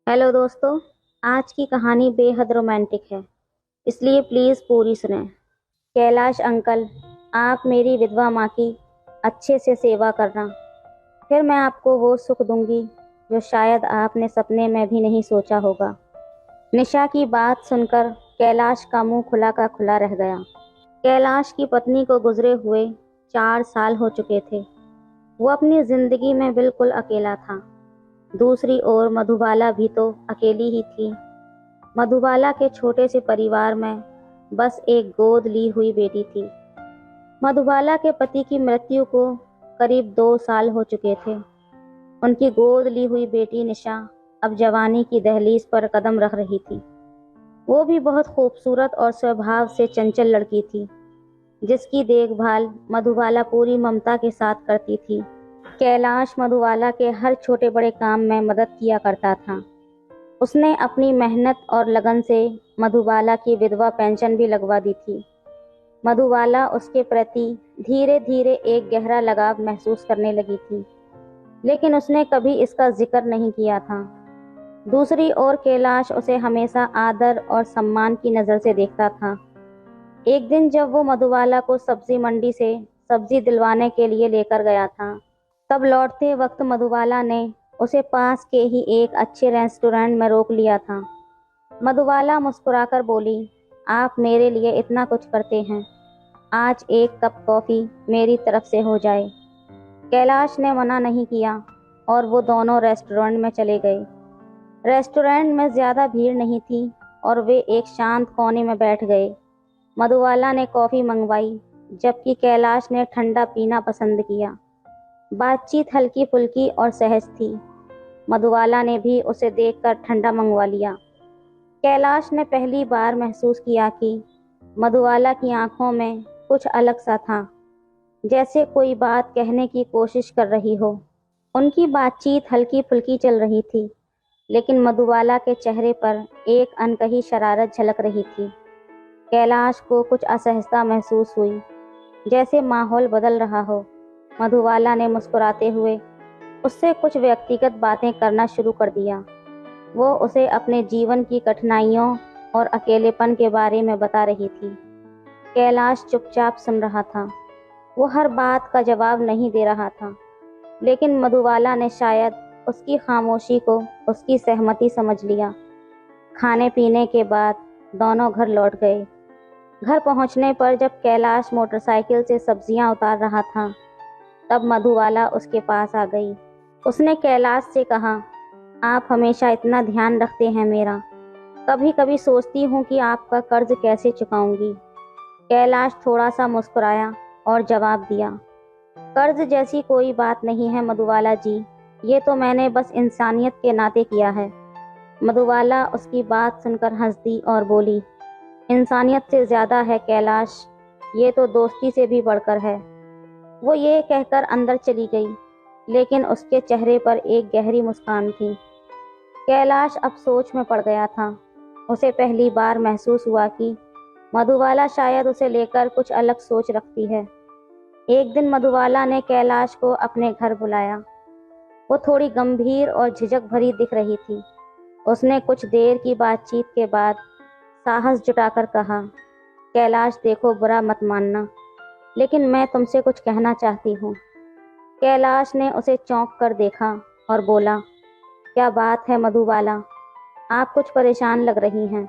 Hello दोस्तों। आज की कहानी बेहद रोमांटिक है, इसलिए प्लीज़ पूरी सुनें। कैलाश अंकल, आप मेरी विधवा माँ की अच्छे से सेवा करना, फिर मैं आपको वो सुख दूंगी जो शायद आपने सपने में भी नहीं सोचा होगा। निशा की बात सुनकर कैलाश का मुंह खुला का खुला रह गया। कैलाश की पत्नी को गुजरे हुए 4 साल हो चुके थे। वो अपनी जिंदगी में बिल्कुल अकेला था। दूसरी ओर मधुबाला भी तो अकेली ही थी। मधुबाला के छोटे से परिवार में बस एक गोद ली हुई बेटी थी। मधुबाला के पति की मृत्यु को करीब 2 साल हो चुके थे। उनकी गोद ली हुई बेटी निशा अब जवानी की दहलीज पर कदम रख रही थी। वो भी बहुत खूबसूरत और स्वभाव से चंचल लड़की थी, जिसकी देखभाल मधुबाला पूरी ममता के साथ करती थी। कैलाश मधुबाला के हर छोटे बड़े काम में मदद किया करता था। उसने अपनी मेहनत और लगन से मधुबाला की विधवा पेंशन भी लगवा दी थी। मधुबाला उसके प्रति धीरे धीरे एक गहरा लगाव महसूस करने लगी थी, लेकिन उसने कभी इसका जिक्र नहीं किया था। दूसरी ओर कैलाश उसे हमेशा आदर और सम्मान की नज़र से देखता था। एक दिन जब वो मधुबाला को सब्जी मंडी से सब्जी दिलवाने के लिए लेकर गया था, तब लौटते वक्त मधुबाला ने उसे पास के ही एक अच्छे रेस्टोरेंट में रोक लिया था। मधुबाला मुस्कुराकर बोली, आप मेरे लिए इतना कुछ करते हैं, आज एक कप कॉफ़ी मेरी तरफ से हो जाए। कैलाश ने मना नहीं किया और वो दोनों रेस्टोरेंट में चले गए। रेस्टोरेंट में ज़्यादा भीड़ नहीं थी और वे एक शांत कोने में बैठ गए। मधुबाला ने कॉफ़ी मंगवाई, जबकि कैलाश ने ठंडा पीना पसंद किया। बातचीत हल्की फुल्की और सहज थी। मधुबाला ने भी उसे देखकर ठंडा मंगवा लिया। कैलाश ने पहली बार महसूस किया कि मधुबाला की आंखों में कुछ अलग सा था, जैसे कोई बात कहने की कोशिश कर रही हो। उनकी बातचीत हल्की फुल्की चल रही थी, लेकिन मधुबाला के चेहरे पर एक अनकही शरारत झलक रही थी। कैलाश को कुछ असहजता महसूस हुई, जैसे माहौल बदल रहा हो। मधुबाला ने मुस्कुराते हुए उससे कुछ व्यक्तिगत बातें करना शुरू कर दिया। वो उसे अपने जीवन की कठिनाइयों और अकेलेपन के बारे में बता रही थी। कैलाश चुपचाप सुन रहा था। वो हर बात का जवाब नहीं दे रहा था, लेकिन मधुबाला ने शायद उसकी खामोशी को उसकी सहमति समझ लिया। खाने पीने के बाद दोनों घर लौट गए। घर पहुंचने पर जब कैलाश मोटरसाइकिल से सब्जियां उतार रहा था, तब मधुबाला उसके पास आ गई। उसने कैलाश से कहा, आप हमेशा इतना ध्यान रखते हैं मेरा। कभी कभी सोचती हूँ कि आपका कर्ज कैसे चुकाऊंगी। कैलाश थोड़ा सा मुस्कुराया और जवाब दिया, कर्ज जैसी कोई बात नहीं है मधुबाला जी, ये तो मैंने बस इंसानियत के नाते किया है। मधुबाला उसकी बात सुनकर हंस दी और बोली, इंसानियत से ज़्यादा है कैलाश, ये तो दोस्ती से भी बढ़कर है। वो ये कहकर अंदर चली गई, लेकिन उसके चेहरे पर एक गहरी मुस्कान थी। कैलाश अब सोच में पड़ गया था। उसे पहली बार महसूस हुआ कि मधुबाला शायद उसे लेकर कुछ अलग सोच रखती है। एक दिन मधुबाला ने कैलाश को अपने घर बुलाया। वो थोड़ी गंभीर और झिझक भरी दिख रही थी। उसने कुछ देर की बातचीत के बाद साहस जुटाकर कहा, कैलाश देखो, बुरा मत मानना, लेकिन मैं तुमसे कुछ कहना चाहती हूँ। कैलाश ने उसे चौंक कर देखा और बोला, क्या बात है मधुबाला, आप कुछ परेशान लग रही हैं।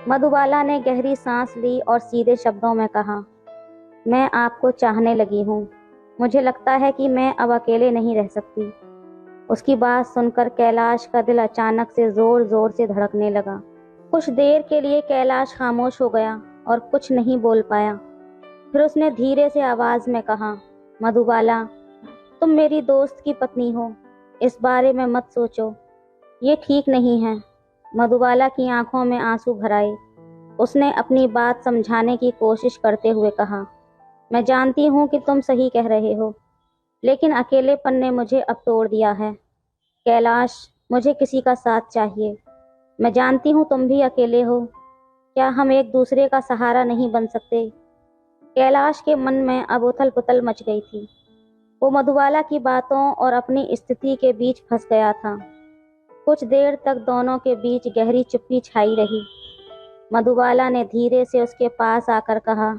मधुबाला ने गहरी सांस ली और सीधे शब्दों में कहा, मैं आपको चाहने लगी हूँ। मुझे लगता है कि मैं अब अकेले नहीं रह सकती। उसकी बात सुनकर कैलाश का दिल अचानक से जोर जोर से धड़कने लगा। कुछ देर के लिए कैलाश खामोश हो गया और कुछ नहीं बोल पाया। फिर उसने धीरे से आवाज में कहा, मधुबाला, तुम मेरी दोस्त की पत्नी हो, इस बारे में मत सोचो, ये ठीक नहीं है। मधुबाला की आंखों में आंसू भर आए। उसने अपनी बात समझाने की कोशिश करते हुए कहा, मैं जानती हूँ कि तुम सही कह रहे हो, लेकिन अकेलेपन ने मुझे अब तोड़ दिया है। कैलाश, मुझे किसी का साथ चाहिए। मैं जानती हूँ तुम भी अकेले हो। क्या हम एक दूसरे का सहारा नहीं बन सकते? कैलाश के मन में अब उथल पुथल मच गई थी। वो मधुबाला की बातों और अपनी स्थिति के बीच फंस गया था। कुछ देर तक दोनों के बीच गहरी चुप्पी छाई रही। मधुबाला ने धीरे से उसके पास आकर कहा,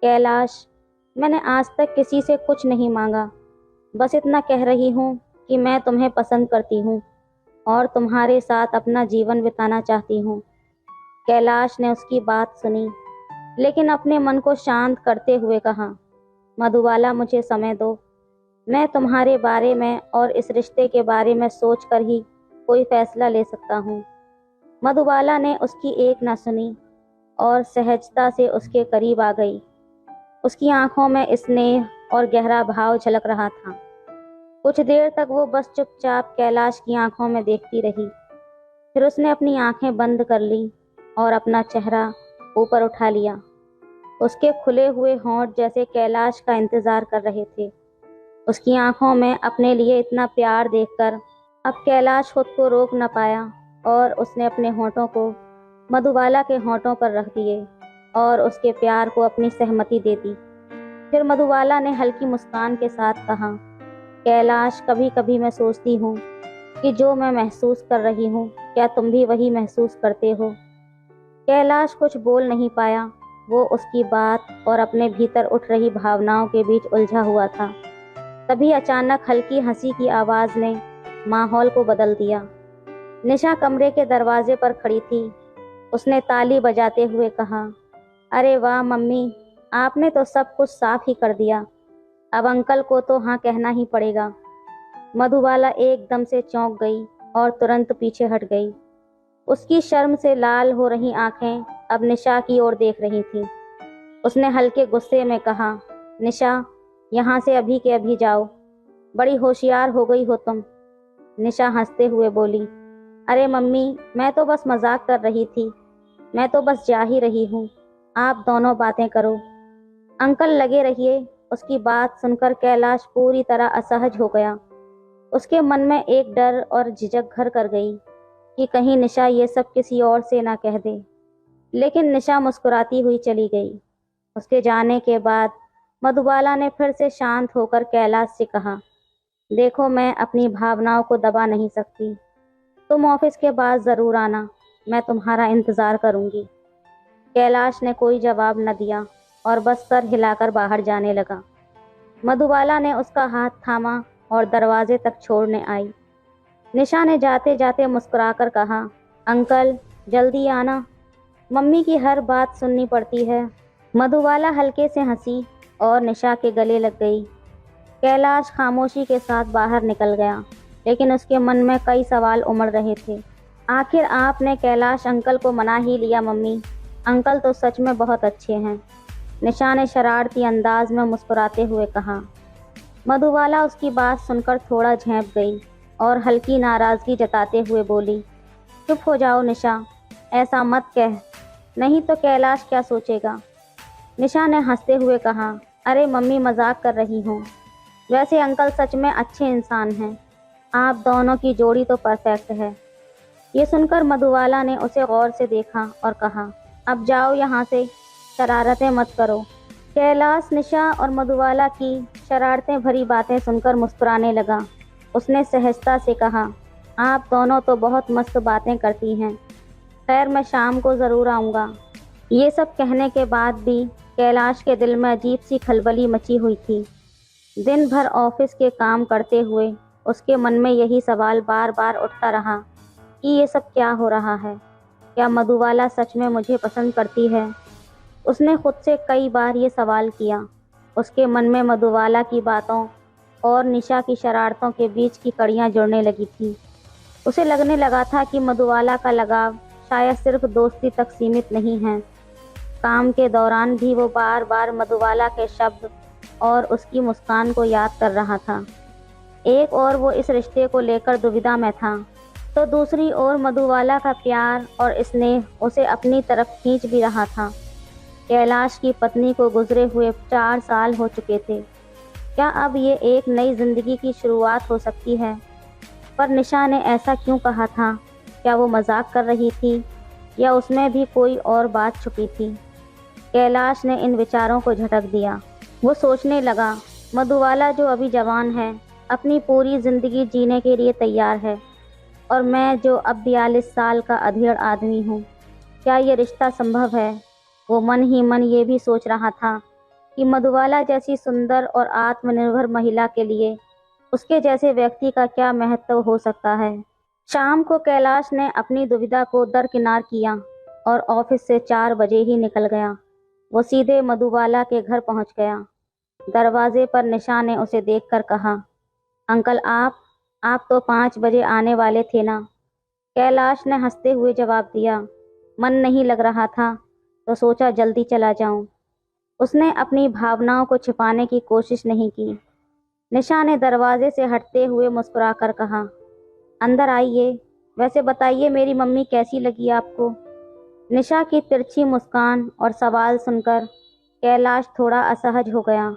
कैलाश, मैंने आज तक किसी से कुछ नहीं मांगा। बस इतना कह रही हूँ कि मैं तुम्हें पसंद करती हूँ और तुम्हारे साथ अपना जीवन बिताना चाहती हूँ। कैलाश ने उसकी बात सुनी, लेकिन अपने मन को शांत करते हुए कहा, मधुबाला, मुझे समय दो। मैं तुम्हारे बारे में और इस रिश्ते के बारे में सोचकर ही कोई फैसला ले सकता हूँ। मधुबाला ने उसकी एक न सुनी और सहजता से उसके करीब आ गई। उसकी आंखों में स्नेह और गहरा भाव झलक रहा था। कुछ देर तक वो बस चुपचाप कैलाश की आंखों में देखती रही। फिर उसने अपनी आंखें बंद कर ली और अपना चेहरा ऊपर उठा लिया। उसके खुले हुए होंठ जैसे कैलाश का इंतजार कर रहे थे। उसकी आंखों में अपने लिए इतना प्यार देखकर अब कैलाश खुद को रोक न पाया और उसने अपने होंठों को मधुबाला के होंठों पर रख दिए और उसके प्यार को अपनी सहमति दे दी। फिर मधुबाला ने हल्की मुस्कान के साथ कहा, कैलाश, कभी कभी मैं सोचती हूँ कि जो मैं महसूस कर रही हूँ, क्या तुम भी वही महसूस करते हो? कैलाश कुछ बोल नहीं पाया। वो उसकी बात और अपने भीतर उठ रही भावनाओं के बीच उलझा हुआ था। तभी अचानक हल्की हंसी की आवाज ने माहौल को बदल दिया। निशा कमरे के दरवाजे पर खड़ी थी। उसने ताली बजाते हुए कहा, अरे वाह मम्मी, आपने तो सब कुछ साफ ही कर दिया। अब अंकल को तो हाँ कहना ही पड़ेगा। मधुबाला एकदम से चौंक गई और तुरंत पीछे हट गई। उसकी शर्म से लाल हो रही आंखें अब निशा की ओर देख रही थीं। उसने हल्के गुस्से में कहा, निशा, यहाँ से अभी के अभी जाओ। बड़ी होशियार हो गई हो तुम। निशा हंसते हुए बोली, अरे मम्मी, मैं तो बस मजाक कर रही थी। मैं तो बस जा ही रही हूँ। आप दोनों बातें करो। अंकल लगे रहिए। उसकी बात सुनकर कैलाश पूरी तरह असहज हो गया। उसके मन में एक डर और झिझक घर कर गई कि कहीं निशा ये सब किसी और से ना कह दे। लेकिन निशा मुस्कुराती हुई चली गई। उसके जाने के बाद मधुबाला ने फिर से शांत होकर कैलाश से कहा, देखो, मैं अपनी भावनाओं को दबा नहीं सकती। तुम ऑफिस के बाद ज़रूर आना, मैं तुम्हारा इंतज़ार करूंगी। कैलाश ने कोई जवाब न दिया और बस सर हिलाकर बाहर जाने लगा। मधुबाला ने उसका हाथ थामा और दरवाजे तक छोड़ने आई। निशा ने जाते जाते मुस्कुराकर कहा, अंकल, जल्दी आना, मम्मी की हर बात सुननी पड़ती है। मधुबाला हल्के से हंसी और निशा के गले लग गई। कैलाश खामोशी के साथ बाहर निकल गया, लेकिन उसके मन में कई सवाल उमड़ रहे थे। आखिर आपने कैलाश अंकल को मना ही लिया मम्मी। अंकल तो सच में बहुत अच्छे हैं, निशा ने शरारती अंदाज में मुस्कुराते हुए कहा। मधुबाला उसकी बात सुनकर थोड़ा झेंप गई और हल्की नाराज़गी जताते हुए बोली, चुप हो जाओ निशा, ऐसा मत कह, नहीं तो कैलाश क्या सोचेगा। निशा ने हंसते हुए कहा, अरे मम्मी, मजाक कर रही हूँ। वैसे अंकल सच में अच्छे इंसान हैं। आप दोनों की जोड़ी तो परफेक्ट है। ये सुनकर मधुबाला ने उसे गौर से देखा और कहा, अब जाओ यहाँ से, शरारतें मत करो। कैलाश निशा और मधुबाला की शरारतें भरी बातें सुनकर मुस्कुराने लगा। उसने सहजता से कहा, आप दोनों तो बहुत मस्त बातें करती हैं। खैर, मैं शाम को ज़रूर आऊँगा। ये सब कहने के बाद भी कैलाश के दिल में अजीब सी खलबली मची हुई थी। दिन भर ऑफिस के काम करते हुए उसके मन में यही सवाल बार बार उठता रहा कि ये सब क्या हो रहा है। क्या मधुबाला सच में मुझे पसंद करती है? उसने खुद से कई बार ये सवाल किया। उसके मन में मधुबाला की बातों और निशा की शरारतों के बीच की कड़ियाँ जुड़ने लगी थी। उसे लगने लगा था कि मधुबाला का लगाव शायद सिर्फ दोस्ती तक सीमित नहीं है। काम के दौरान भी वो बार बार मधुबाला के शब्द और उसकी मुस्कान को याद कर रहा था। एक और वो इस रिश्ते को लेकर दुविधा में था, तो दूसरी ओर मधुबाला का प्यार और स्नेह उसे अपनी तरफ खींच भी रहा था। कैलाश की पत्नी को गुजरे हुए 4 साल हो चुके थे। क्या अब ये एक नई जिंदगी की शुरुआत हो सकती है? पर निशा ने ऐसा क्यों कहा था? क्या वो मजाक कर रही थी या उसमें भी कोई और बात छुपी थी? कैलाश ने इन विचारों को झटक दिया। वो सोचने लगा, मधुबाला जो अभी जवान है, अपनी पूरी जिंदगी जीने के लिए तैयार है। और मैं जो अब 42 साल का अधेड़ आदमी हूँ। क्या ये रिश्ता संभव है? वो मन ही मन ये भी सोच रहा था कि मधुबाला जैसी सुंदर और आत्मनिर्भर महिला के लिए उसके जैसे व्यक्ति का क्या महत्व हो सकता है। शाम को कैलाश ने अपनी दुविधा को दरकिनार किया और ऑफिस से 4 बजे ही निकल गया। वो सीधे मधुबाला के घर पहुंच गया। दरवाजे पर निशा ने उसे देखकर कहा, अंकल आप तो 5 बजे आने वाले थे ना? कैलाश ने हंसते हुए जवाब दिया, मन नहीं लग रहा था तो सोचा जल्दी चला जाऊं। उसने अपनी भावनाओं को छिपाने की कोशिश नहीं की। निशा ने दरवाजे से हटते हुए मुस्कुराकर कहा, अंदर आइए। वैसे बताइए मेरी मम्मी कैसी लगी आपको? निशा की तिरछी मुस्कान और सवाल सुनकर कैलाश थोड़ा असहज हो गया।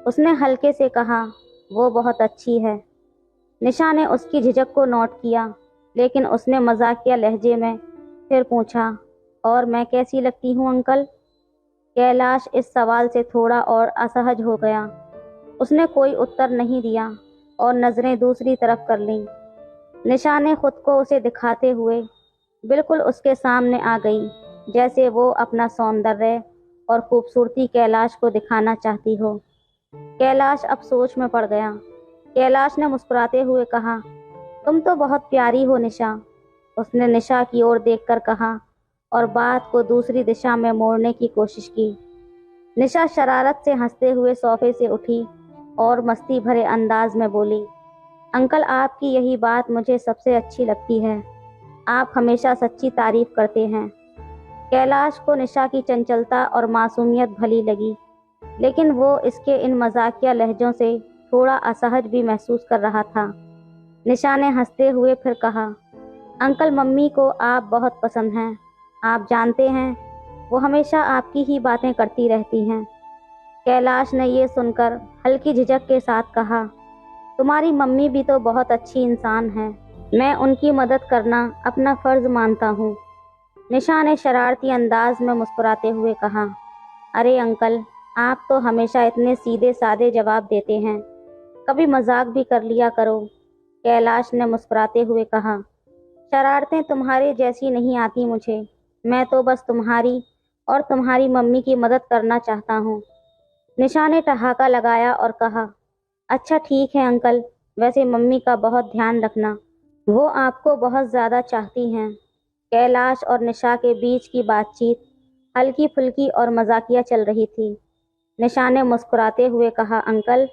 उसने हल्के से कहा, वो बहुत अच्छी है। निशा ने उसकी झिझक को नोट किया, लेकिन उसने मजाकिया लहजे में फिर पूछा, और मैं कैसी लगती हूँ अंकल? कैलाश इस सवाल से थोड़ा और असहज हो गया। उसने कोई उत्तर नहीं दिया और नजरें दूसरी तरफ कर लीं। निशा ने खुद को उसे दिखाते हुए बिल्कुल उसके सामने आ गई, जैसे वो अपना सौंदर्य और खूबसूरती कैलाश को दिखाना चाहती हो। कैलाश अब सोच में पड़ गया। कैलाश ने मुस्कुराते हुए कहा, तुम तो बहुत प्यारी हो निशा। उसने निशा की ओर देखकर कहा और बात को दूसरी दिशा में मोड़ने की कोशिश की। निशा शरारत से हंसते हुए सोफे से उठी और मस्ती भरे अंदाज में बोली, अंकल आपकी यही बात मुझे सबसे अच्छी लगती है। आप हमेशा सच्ची तारीफ करते हैं। कैलाश को निशा की चंचलता और मासूमियत भली लगी, लेकिन वो इसके इन मजाकिया लहजों से थोड़ा असहज भी महसूस कर रहा था। निशा ने हंसते हुए फिर कहा, अंकल मम्मी को आप बहुत पसंद हैं। आप जानते हैं वो हमेशा आपकी ही बातें करती रहती हैं। कैलाश ने ये सुनकर हल्की झिझक के साथ कहा, तुम्हारी मम्मी भी तो बहुत अच्छी इंसान है। मैं उनकी मदद करना अपना फर्ज मानता हूँ। निशा ने शरारती अंदाज में मुस्कुराते हुए कहा, अरे अंकल आप तो हमेशा इतने सीधे सादे जवाब देते हैं, कभी मजाक भी कर लिया करो। कैलाश ने मुस्कुराते हुए कहा, शरारतें तुम्हारे जैसी नहीं आती मुझे। मैं तो बस तुम्हारी और तुम्हारी मम्मी की मदद करना चाहता हूँ। निशा ने ठहाका लगाया और कहा, अच्छा ठीक है अंकल, वैसे मम्मी का बहुत ध्यान रखना, वो आपको बहुत ज़्यादा चाहती हैं। कैलाश और निशा के बीच की बातचीत हल्की फुल्की और मजाकिया चल रही थी। निशा ने मुस्कुराते हुए कहा, अंकल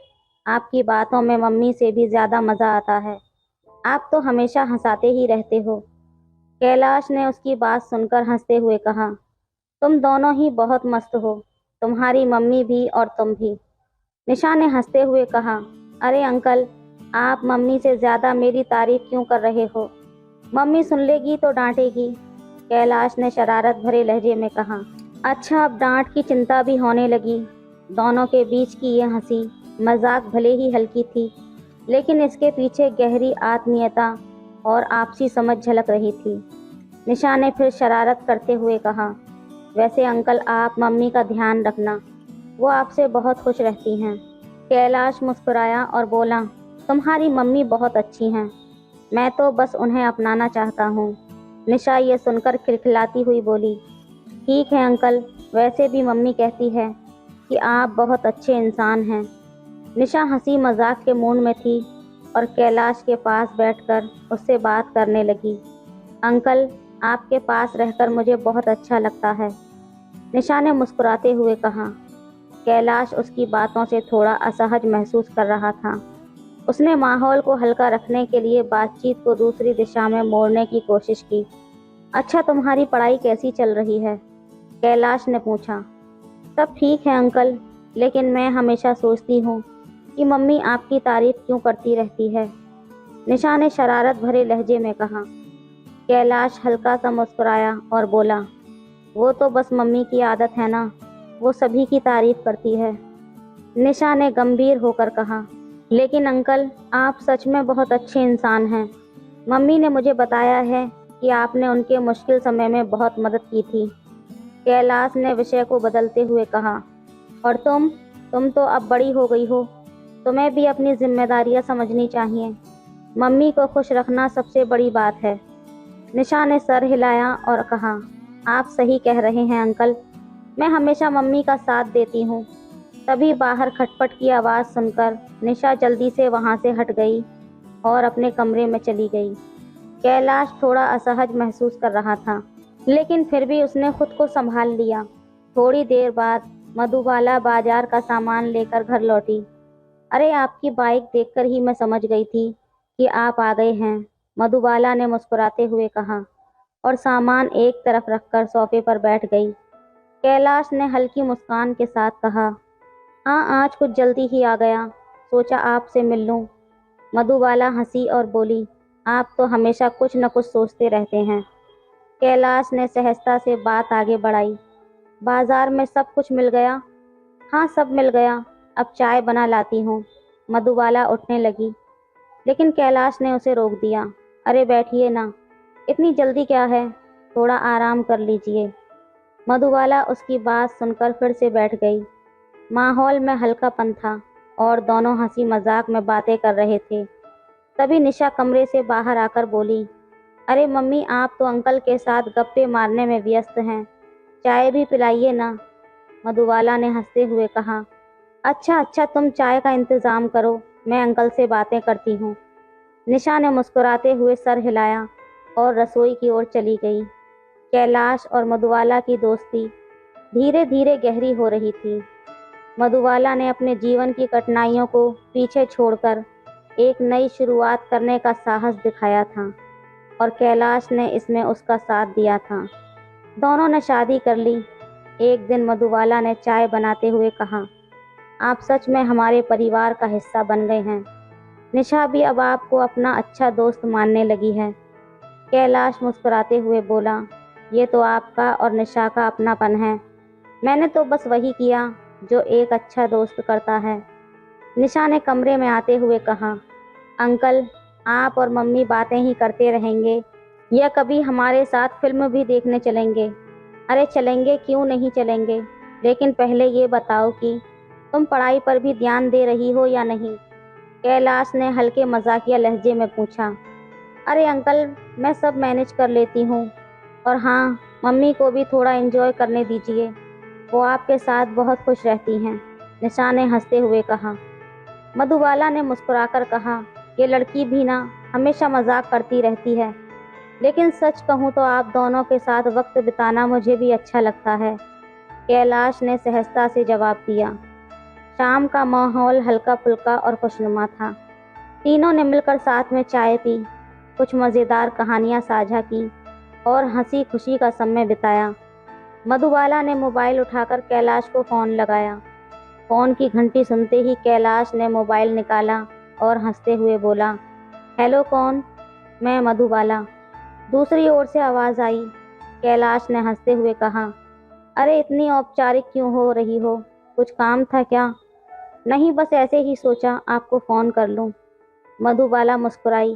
आपकी बातों में मम्मी से भी ज़्यादा मज़ा आता है। आप तो हमेशा हंसाते ही रहते हो। कैलाश ने उसकी बात सुनकर हंसते हुए कहा, तुम दोनों ही बहुत मस्त हो, तुम्हारी मम्मी भी और तुम भी। निशा ने हंसते हुए कहा, अरे अंकल आप मम्मी से ज़्यादा मेरी तारीफ क्यों कर रहे हो? मम्मी सुन लेगी तो डांटेगी। कैलाश ने शरारत भरे लहजे में कहा, अच्छा अब डांट की चिंता भी होने लगी। दोनों के बीच की यह हंसी मजाक भले ही हल्की थी, लेकिन इसके पीछे गहरी आत्मीयता और आपसी समझ झलक रही थी। निशा ने फिर शरारत करते हुए कहा, वैसे अंकल आप मम्मी का ध्यान रखना, वो आपसे बहुत खुश रहती हैं। कैलाश मुस्कुराया और बोला, तुम्हारी मम्मी बहुत अच्छी हैं, मैं तो बस उन्हें अपनाना चाहता हूँ। निशा ये सुनकर खिलखिलाती हुई बोली, ठीक है अंकल, वैसे भी मम्मी कहती है कि आप बहुत अच्छे इंसान हैं। निशा हंसी मजाक के मूड में थी और कैलाश के पास बैठकर उससे बात करने लगी। अंकल आपके पास रहकर मुझे बहुत अच्छा लगता है, निशा ने मुस्कुराते हुए कहा। कैलाश उसकी बातों से थोड़ा असहज महसूस कर रहा था। उसने माहौल को हल्का रखने के लिए बातचीत को दूसरी दिशा में मोड़ने की कोशिश की। अच्छा तुम्हारी पढ़ाई कैसी चल रही है? कैलाश ने पूछा। सब ठीक है अंकल, लेकिन मैं हमेशा सोचती हूँ कि मम्मी आपकी तारीफ क्यों करती रहती है, निशा ने शरारत भरे लहजे में कहा। कैलाश हल्का सा मुस्कुराया और बोला, वो तो बस मम्मी की आदत है ना, वो सभी की तारीफ करती है। निशा ने गंभीर होकर कहा, लेकिन अंकल आप सच में बहुत अच्छे इंसान हैं। मम्मी ने मुझे बताया है कि आपने उनके मुश्किल समय में बहुत मदद की थी। कैलाश ने विषय को बदलते हुए कहा, और तुम तो अब बड़ी हो गई हो, तुम्हें भी अपनी जिम्मेदारियां समझनी चाहिए। मम्मी को खुश रखना सबसे बड़ी बात है। निशा ने सर हिलाया और कहा, आप सही कह रहे हैं अंकल, मैं हमेशा मम्मी का साथ देती हूँ। तभी बाहर खटपट की आवाज़ सुनकर निशा जल्दी से वहाँ से हट गई और अपने कमरे में चली गई। कैलाश थोड़ा असहज महसूस कर रहा था, लेकिन फिर भी उसने खुद को संभाल लिया। थोड़ी देर बाद मधुबाला बाजार का सामान लेकर घर लौटी। अरे, आपकी बाइक देखकर ही मैं समझ गई थी कि आप आ गए हैं, मधुबाला ने मुस्कुराते हुए कहा और सामान एक तरफ रखकर सोफे पर बैठ गई। कैलाश ने हल्की मुस्कान के साथ कहा, हाँ, आज कुछ जल्दी ही आ गया, सोचा आपसे मिल लूं। मधुबाला हंसी और बोली, आप तो हमेशा कुछ न कुछ सोचते रहते हैं। कैलाश ने सहजता से बात आगे बढ़ाई, बाजार में सब कुछ मिल गया? हाँ, सब मिल गया, अब चाय बना लाती हूँ। मधुबाला उठने लगी, लेकिन कैलाश ने उसे रोक दिया। अरे बैठिए ना, इतनी जल्दी क्या है, थोड़ा आराम कर लीजिए। मधुबाला उसकी बात सुनकर फिर से बैठ गई। माहौल में हल्कापन था और दोनों हंसी मजाक में बातें कर रहे थे। तभी निशा कमरे से बाहर आकर बोली, अरे मम्मी, आप तो अंकल के साथ गप्पे मारने में व्यस्त हैं, चाय भी पिलाइए ना। मधुबाला ने हंसते हुए कहा, अच्छा अच्छा, तुम चाय का इंतज़ाम करो, मैं अंकल से बातें करती हूँ। निशा ने मुस्कुराते हुए सर हिलाया और रसोई की ओर चली गई। कैलाश और मधुबाला की दोस्ती धीरे धीरे गहरी हो रही थी। मधुबाला ने अपने जीवन की कठिनाइयों को पीछे छोड़कर एक नई शुरुआत करने का साहस दिखाया था और कैलाश ने इसमें उसका साथ दिया था। दोनों ने शादी कर ली। एक दिन मधुबाला ने चाय बनाते हुए कहा, आप सच में हमारे परिवार का हिस्सा बन गए हैं। निशा भी अब आपको अपना अच्छा दोस्त मानने लगी है। कैलाश मुस्कुराते हुए बोला, ये तो आपका और निशा का अपनापन है, मैंने तो बस वही किया जो एक अच्छा दोस्त करता है। निशा ने कमरे में आते हुए कहा, अंकल, आप और मम्मी बातें ही करते रहेंगे या कभी हमारे साथ फिल्म भी देखने चलेंगे? अरे चलेंगे, क्यों नहीं चलेंगे, लेकिन पहले ये बताओ कि तुम पढ़ाई पर भी ध्यान दे रही हो या नहीं? कैलाश ने हल्के मजाकिया लहजे में पूछा। अरे अंकल, मैं सब मैनेज कर लेती हूँ, और हाँ, मम्मी को भी थोड़ा एंजॉय करने दीजिए, वो आपके साथ बहुत खुश रहती हैं, निशा ने हंसते हुए कहा। मधुबाला ने मुस्कुराकर कहा, ये लड़की भी ना हमेशा मजाक करती रहती है, लेकिन सच कहूँ तो आप दोनों के साथ वक्त बिताना मुझे भी अच्छा लगता है। कैलाश ने सहजता से जवाब दिया। शाम का माहौल हल्का फुल्का और खुशनुमा था। तीनों ने मिलकर साथ में चाय पी, कुछ मज़ेदार कहानियाँ साझा की और हंसी खुशी का समय बिताया। मधुबाला ने मोबाइल उठाकर कैलाश को फ़ोन लगाया। फ़ोन की घंटी सुनते ही कैलाश ने मोबाइल निकाला और हंसते हुए बोला, हेलो, कौन? मैं, मधुबाला। दूसरी ओर से आवाज़ आई। कैलाश ने हंसते हुए कहा, अरे इतनी औपचारिक क्यों हो रही हो, कुछ काम था क्या? नहीं, बस ऐसे ही सोचा आपको फ़ोन कर लूं। मधुबाला मुस्कुराई।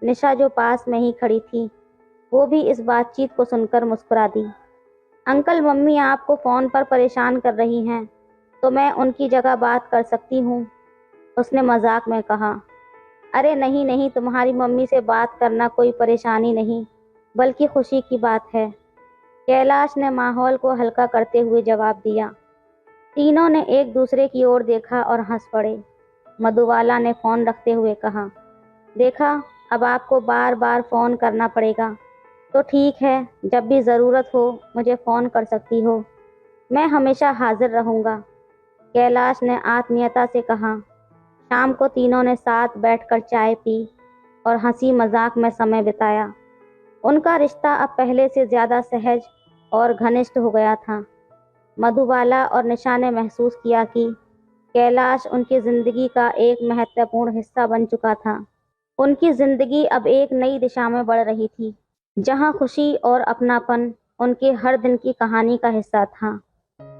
निशा जो पास में ही खड़ी थी, वो भी इस बातचीत को सुनकर मुस्कुरा दी। अंकल, मम्मी आपको फ़ोन पर परेशान कर रही हैं, तो मैं उनकी जगह बात कर सकती हूँ, उसने मजाक में कहा। अरे नहीं नहीं, तुम्हारी मम्मी से बात करना कोई परेशानी नहीं, बल्कि खुशी की बात है, कैलाश ने माहौल को हल्का करते हुए जवाब दिया। तीनों ने एक दूसरे की ओर देखा और हंस पड़े। मधुबाला ने फ़ोन रखते हुए कहा, देखा, अब आपको बार बार फ़ोन करना पड़ेगा, तो ठीक है, जब भी ज़रूरत हो मुझे फ़ोन कर सकती हो, मैं हमेशा हाजिर रहूँगा, कैलाश ने आत्मीयता से कहा। शाम को तीनों ने साथ बैठकर चाय पी और हंसी मजाक में समय बिताया। उनका रिश्ता अब पहले से ज़्यादा सहज और घनिष्ठ हो गया था। मधुबाला और निशा ने महसूस किया कि कैलाश उनकी ज़िंदगी का एक महत्वपूर्ण हिस्सा बन चुका था। उनकी ज़िंदगी अब एक नई दिशा में बढ़ रही थी, जहां खुशी और अपनापन उनके हर दिन की कहानी का हिस्सा था।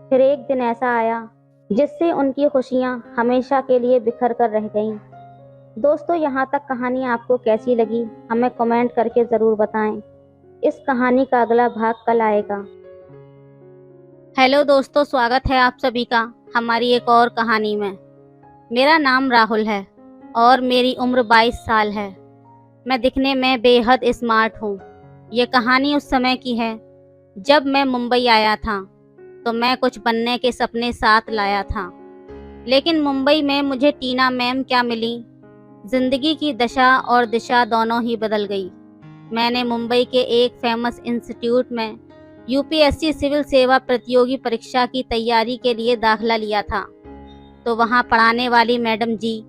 फिर एक दिन ऐसा आया जिससे उनकी खुशियां हमेशा के लिए बिखर कर रह गईं। दोस्तों, यहाँ तक कहानी आपको कैसी लगी, हमें कमेंट करके ज़रूर बताएं। इस कहानी का अगला भाग कल आएगा। हेलो दोस्तों, स्वागत है आप सभी का हमारी एक और कहानी में। मेरा नाम राहुल है और मेरी उम्र 22 साल है। मैं दिखने में बेहद स्मार्ट हूँ। ये कहानी उस समय की है जब मैं मुंबई आया था, तो मैं कुछ बनने के सपने साथ लाया था। लेकिन मुंबई में मुझे टीना मैम क्या मिली, जिंदगी की दशा और दिशा दोनों ही बदल गई। मैंने मुंबई के एक फेमस इंस्टीट्यूट में यूपीएससी सिविल सेवा प्रतियोगी परीक्षा की तैयारी के लिए दाखिला लिया था। तो वहाँ पढ़ाने वाली मैडम जी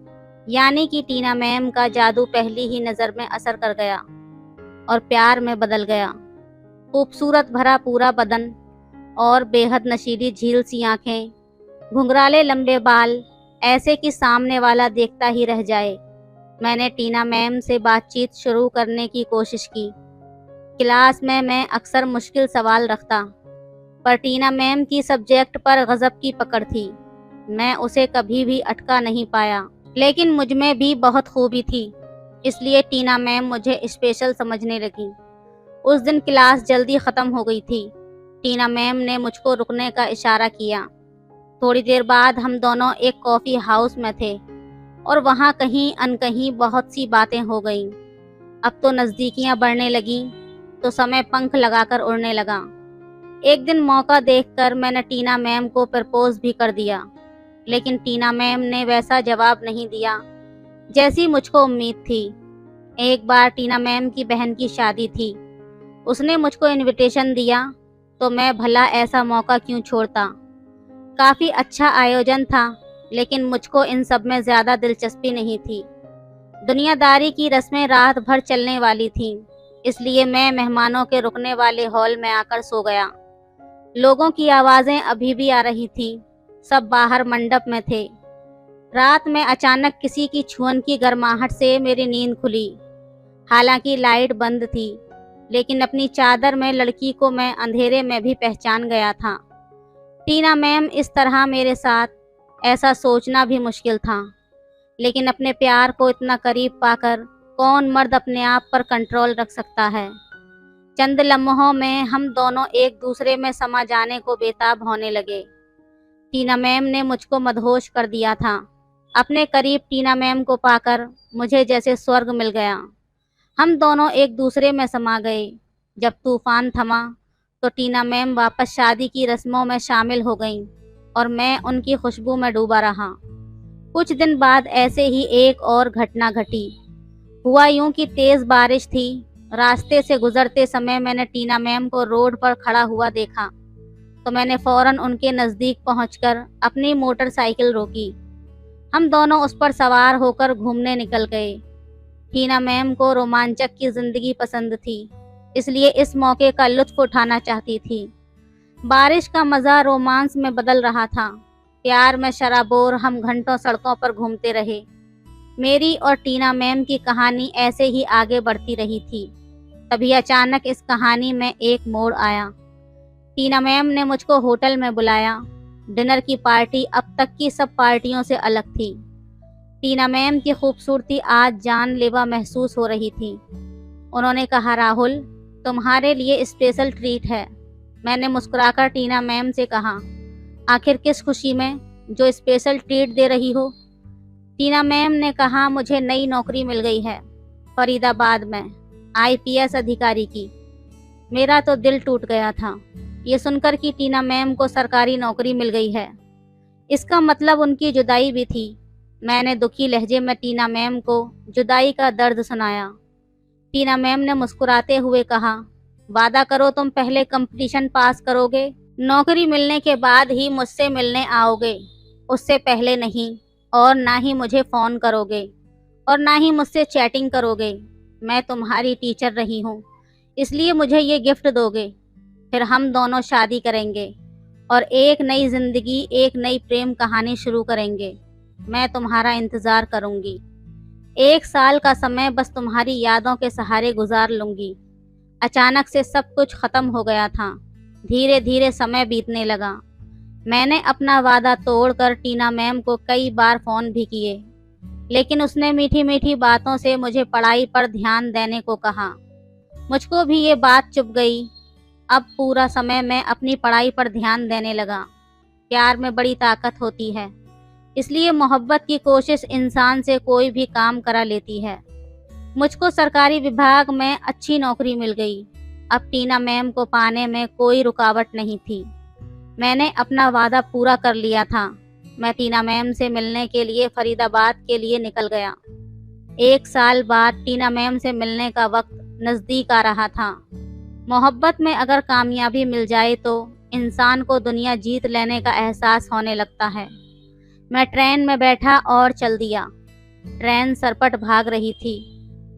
यानी कि टीना मैम का जादू पहली ही नज़र में असर कर गया और प्यार में बदल गया। खूबसूरत भरा पूरा बदन और बेहद नशीली झील सी आंखें, घुंघराले लंबे बाल, ऐसे कि सामने वाला देखता ही रह जाए। मैंने टीना मैम से बातचीत शुरू करने की कोशिश की। क्लास में मैं अक्सर मुश्किल सवाल रखता, पर टीना मैम की सब्जेक्ट पर गजब की पकड़ थी। मैं उसे कभी भी अटका नहीं पाया, लेकिन मुझ में भी बहुत खूबी थी, इसलिए टीना मैम मुझे स्पेशल समझने लगी। उस दिन क्लास जल्दी ख़त्म हो गई थी। टीना मैम ने मुझको रुकने का इशारा किया। थोड़ी देर बाद हम दोनों एक कॉफ़ी हाउस में थे और वहाँ कहीं अनकहीं बहुत सी बातें हो गईं। अब तो नज़दीकियाँ बढ़ने लगीं, तो समय पंख लगाकर उड़ने लगा। एक दिन मौका देखकर मैंने टीना मैम को प्रपोज भी कर दिया, लेकिन टीना मैम ने वैसा जवाब नहीं दिया जैसी मुझको उम्मीद थी। एक बार टीना मैम की बहन की शादी थी, उसने मुझको इनविटेशन दिया, तो मैं भला ऐसा मौका क्यों छोड़ता। काफ़ी अच्छा आयोजन था, लेकिन मुझको इन सब में ज़्यादा दिलचस्पी नहीं थी। दुनियादारी की रस्में रात भर चलने वाली थीं, इसलिए मैं मेहमानों के रुकने वाले हॉल में आकर सो गया। लोगों की आवाज़ें अभी भी आ रही थीं, सब बाहर मंडप में थे। रात में अचानक किसी की छुअन की गर्माहट से मेरी नींद खुली। हालांकि लाइट बंद थी, लेकिन अपनी चादर में लड़की को मैं अंधेरे में भी पहचान गया था। टीना मैम इस तरह मेरे साथ, ऐसा सोचना भी मुश्किल था। लेकिन अपने प्यार को इतना करीब पाकर कौन मर्द अपने आप पर कंट्रोल रख सकता है। चंद लम्हों में हम दोनों एक दूसरे में समा जाने को बेताब होने लगे। टीना मैम ने मुझको मदहोश कर दिया था। अपने करीब टीना मैम को पाकर मुझे जैसे स्वर्ग मिल गया। हम दोनों एक दूसरे में समा गए। जब तूफान थमा, तो टीना मैम वापस शादी की रस्मों में शामिल हो गईं और मैं उनकी खुशबू में डूबा रहा। कुछ दिन बाद ऐसे ही एक और घटना घटी। हुआ यूं कि तेज बारिश थी। रास्ते से गुजरते समय मैंने टीना मैम को रोड पर खड़ा हुआ देखा, तो मैंने फौरन उनके नज़दीक पहुंचकर अपनी मोटरसाइकिल रोकी। हम दोनों उस पर सवार होकर घूमने निकल गए। टीना मैम को रोमांचक की ज़िंदगी पसंद थी, इसलिए इस मौके का लुत्फ़ उठाना चाहती थी। बारिश का मज़ा रोमांस में बदल रहा था। प्यार में शराबोर हम घंटों सड़कों पर घूमते रहे। मेरी और टीना मैम की कहानी ऐसे ही आगे बढ़ती रही थी। तभी अचानक इस कहानी में एक मोड़ आया। टीना मैम ने मुझको होटल में बुलाया। डिनर की पार्टी अब तक की सब पार्टियों से अलग थी। टीना मैम की खूबसूरती आज जानलेवा महसूस हो रही थी। उन्होंने कहा, राहुल, तुम्हारे लिए स्पेशल ट्रीट है। मैंने मुस्कुराकर टीना मैम से कहा, आखिर किस खुशी में जो स्पेशल ट्रीट दे रही हो। टीना मैम ने कहा, मुझे नई नौकरी मिल गई है फरीदाबाद में, आईपीएस अधिकारी की। मेरा तो दिल टूट गया था ये सुनकर कि टीना मैम को सरकारी नौकरी मिल गई है। इसका मतलब उनकी जुदाई भी थी। मैंने दुखी लहजे में टीना मैम को जुदाई का दर्द सुनाया। टीना मैम ने मुस्कुराते हुए कहा, वादा करो तुम पहले कंपटीशन पास करोगे, नौकरी मिलने के बाद ही मुझसे मिलने आओगे, उससे पहले नहीं। और ना ही मुझे फ़ोन करोगे और ना ही मुझसे चैटिंग करोगे। मैं तुम्हारी टीचर रही हूँ, इसलिए मुझे ये गिफ्ट दोगे। फिर हम दोनों शादी करेंगे और एक नई ज़िंदगी, एक नई प्रेम कहानी शुरू करेंगे। मैं तुम्हारा इंतज़ार करूँगी। 1 साल का समय बस तुम्हारी यादों के सहारे गुजार लूँगी। अचानक से सब कुछ ख़त्म हो गया था। धीरे धीरे समय बीतने लगा। मैंने अपना वादा तोड़कर टीना मैम को कई बार फ़ोन भी किए, लेकिन उसने मीठी मीठी बातों से मुझे पढ़ाई पर ध्यान देने को कहा। मुझको भी ये बात चुभ गई। अब पूरा समय मैं अपनी पढ़ाई पर ध्यान देने लगा। प्यार में बड़ी ताकत होती है, इसलिए मोहब्बत की कोशिश इंसान से कोई भी काम करा लेती है। मुझको सरकारी विभाग में अच्छी नौकरी मिल गई। अब टीना मैम को पाने में कोई रुकावट नहीं थी। मैंने अपना वादा पूरा कर लिया था। मैं टीना मैम से मिलने के लिए फरीदाबाद के लिए निकल गया। 1 साल बाद टीना मैम से मिलने का वक्त नज़दीक आ रहा था। मोहब्बत में अगर कामयाबी मिल जाए तो इंसान को दुनिया जीत लेने का एहसास होने लगता है। मैं ट्रेन में बैठा और चल दिया। ट्रेन सरपट भाग रही थी,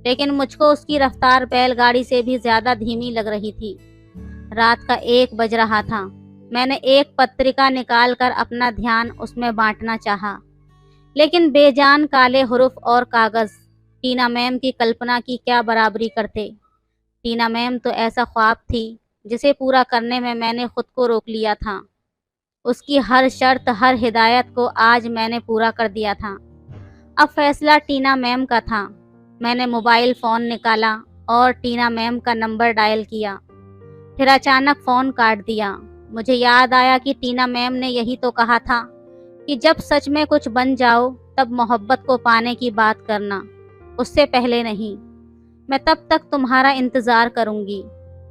लेकिन मुझको उसकी रफ्तार बैलगाड़ी से भी ज़्यादा धीमी लग रही थी। रात का 1 बज रहा था। मैंने एक पत्रिका निकालकर अपना ध्यान उसमें बांटना चाहा, लेकिन बेजान काले हुरूफ और कागज़ टीना मैम की कल्पना की क्या बराबरी करते। टीना मैम तो ऐसा ख्वाब थी जिसे पूरा करने में मैंने खुद को रोक लिया था। उसकी हर शर्त, हर हिदायत को आज मैंने पूरा कर दिया था। अब फैसला टीना मैम का था। मैंने मोबाइल फ़ोन निकाला और टीना मैम का नंबर डायल किया। फिर अचानक फ़ोन काट दिया। मुझे याद आया कि टीना मैम ने यही तो कहा था कि जब सच में कुछ बन जाओ तब मोहब्बत को पाने की बात करना, उससे पहले नहीं। मैं तब तक तुम्हारा इंतज़ार करूंगी।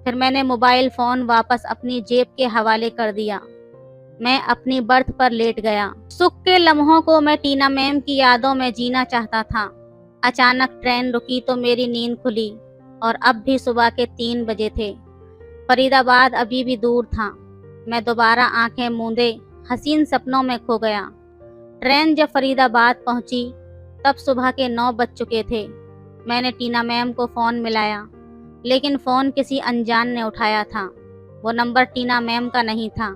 फिर मैंने मोबाइल फ़ोन वापस अपनी जेब के हवाले कर दिया। मैं अपनी बर्थ पर लेट गया। सुख के लम्हों को मैं टीना मैम की यादों में जीना चाहता था। अचानक ट्रेन रुकी तो मेरी नींद खुली और अब भी सुबह के 3 बजे थे। फरीदाबाद अभी भी दूर था। मैं दोबारा आंखें मूंदे हसीन सपनों में खो गया। ट्रेन जब फरीदाबाद पहुंची तब सुबह के 9 बज चुके थे। मैंने टीना मैम को फ़ोन मिलाया, लेकिन फ़ोन किसी अनजान ने उठाया था। वो नंबर टीना मैम का नहीं था।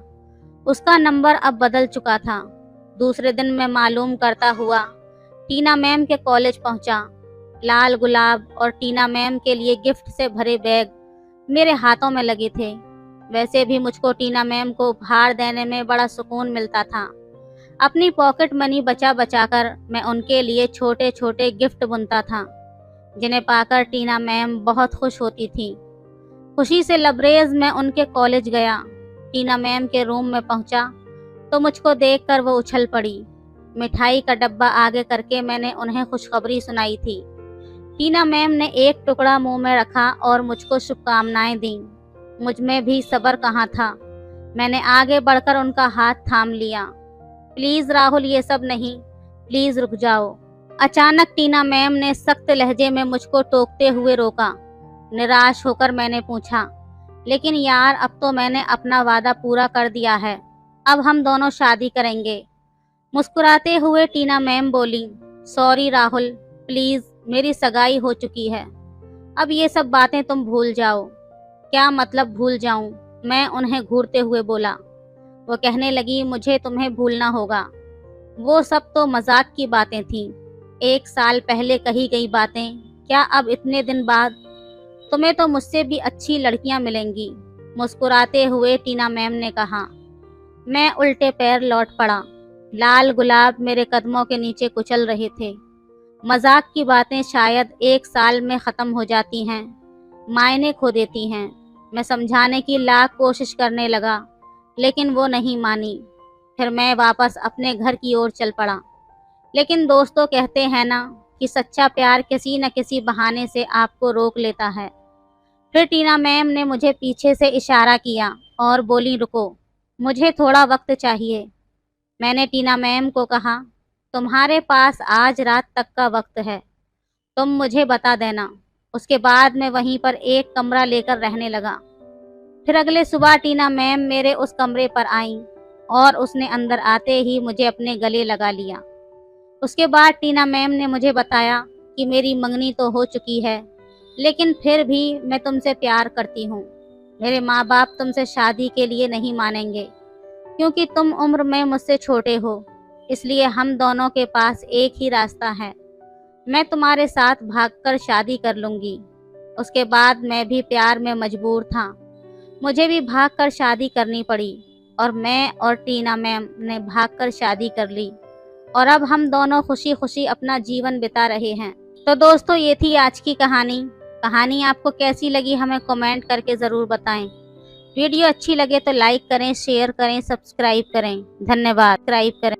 उसका नंबर अब बदल चुका था। दूसरे दिन मैं मालूम करता हुआ टीना मैम के कॉलेज पहुंचा। लाल गुलाब और टीना मैम के लिए गिफ्ट से भरे बैग मेरे हाथों में लगे थे। वैसे भी मुझको टीना मैम को उपहार देने में बड़ा सुकून मिलता था। अपनी पॉकेट मनी बचा बचा कर मैं उनके लिए छोटे छोटे गिफ्ट बुनता था, जिन्हें पाकर टीना मैम बहुत खुश होती थी। खुशी से लबरेज मैं उनके कॉलेज गया। टीना मैम के रूम में पहुंचा तो मुझको देखकर वो उछल पड़ी। मिठाई का डब्बा आगे करके मैंने उन्हें खुशखबरी सुनाई थी। टीना मैम ने एक टुकड़ा मुंह में रखा और मुझको शुभकामनाएं दी। मुझ में भी सब्र कहाँ था। मैंने आगे बढ़कर उनका हाथ थाम लिया। प्लीज़ राहुल, ये सब नहीं, प्लीज़ रुक जाओ। अचानक टीना मैम ने सख्त लहजे में मुझको टोकते हुए रोका। निराश होकर मैंने पूछा, लेकिन यार, अब तो मैंने अपना वादा पूरा कर दिया है। अब हम दोनों शादी करेंगे। मुस्कुराते हुए टीना मैम बोली, सॉरी राहुल, प्लीज़, मेरी सगाई हो चुकी है। अब ये सब बातें तुम भूल जाओ। क्या मतलब भूल जाऊं? मैं उन्हें घूरते हुए बोला। वो कहने लगी, मुझे तुम्हें भूलना होगा। वो सब तो मजाक की बातें थीं। 1 साल पहले कही गई बातें क्या अब इतने दिन बाद? तुम्हें तो मुझसे भी अच्छी लड़कियां मिलेंगी, मुस्कुराते हुए टीना मैम ने कहा। मैं उल्टे पैर लौट पड़ा। लाल गुलाब मेरे कदमों के नीचे कुचल रहे थे। मजाक की बातें शायद 1 साल में ख़त्म हो जाती हैं, मायने खो देती हैं। मैं समझाने की लाख कोशिश करने लगा, लेकिन वो नहीं मानी। फिर मैं वापस अपने घर की ओर चल पड़ा। लेकिन दोस्तों कहते हैं ना कि सच्चा प्यार किसी न किसी बहाने से आपको रोक लेता है। फिर टीना मैम ने मुझे पीछे से इशारा किया और बोली, रुको, मुझे थोड़ा वक्त चाहिए। मैंने टीना मैम को कहा, तुम्हारे पास आज रात तक का वक्त है, तुम मुझे बता देना। उसके बाद मैं वहीं पर एक कमरा लेकर रहने लगा। फिर अगले सुबह टीना मैम मेरे उस कमरे पर आईं और उसने अंदर आते ही मुझे अपने गले लगा लिया। उसके बाद टीना मैम ने मुझे बताया कि मेरी मंगनी तो हो चुकी है, लेकिन फिर भी मैं तुमसे प्यार करती हूँ। मेरे माँ बाप तुमसे शादी के लिए नहीं मानेंगे, क्योंकि तुम उम्र में मुझसे छोटे हो। इसलिए हम दोनों के पास एक ही रास्ता है, मैं तुम्हारे साथ भागकर शादी कर लूँगी। उसके बाद मैं भी प्यार में मजबूर था। मुझे भी भागकर शादी करनी पड़ी और मैं और टीना मैम ने भागकर शादी कर ली और अब हम दोनों खुशी खुशी अपना जीवन बिता रहे हैं। तो दोस्तों, ये थी आज की कहानी आपको कैसी लगी हमें कमेंट करके ज़रूर बताएं। वीडियो अच्छी लगे तो लाइक करें, शेयर करें, सब्सक्राइब करें। धन्यवाद। सब्सक्राइब करें।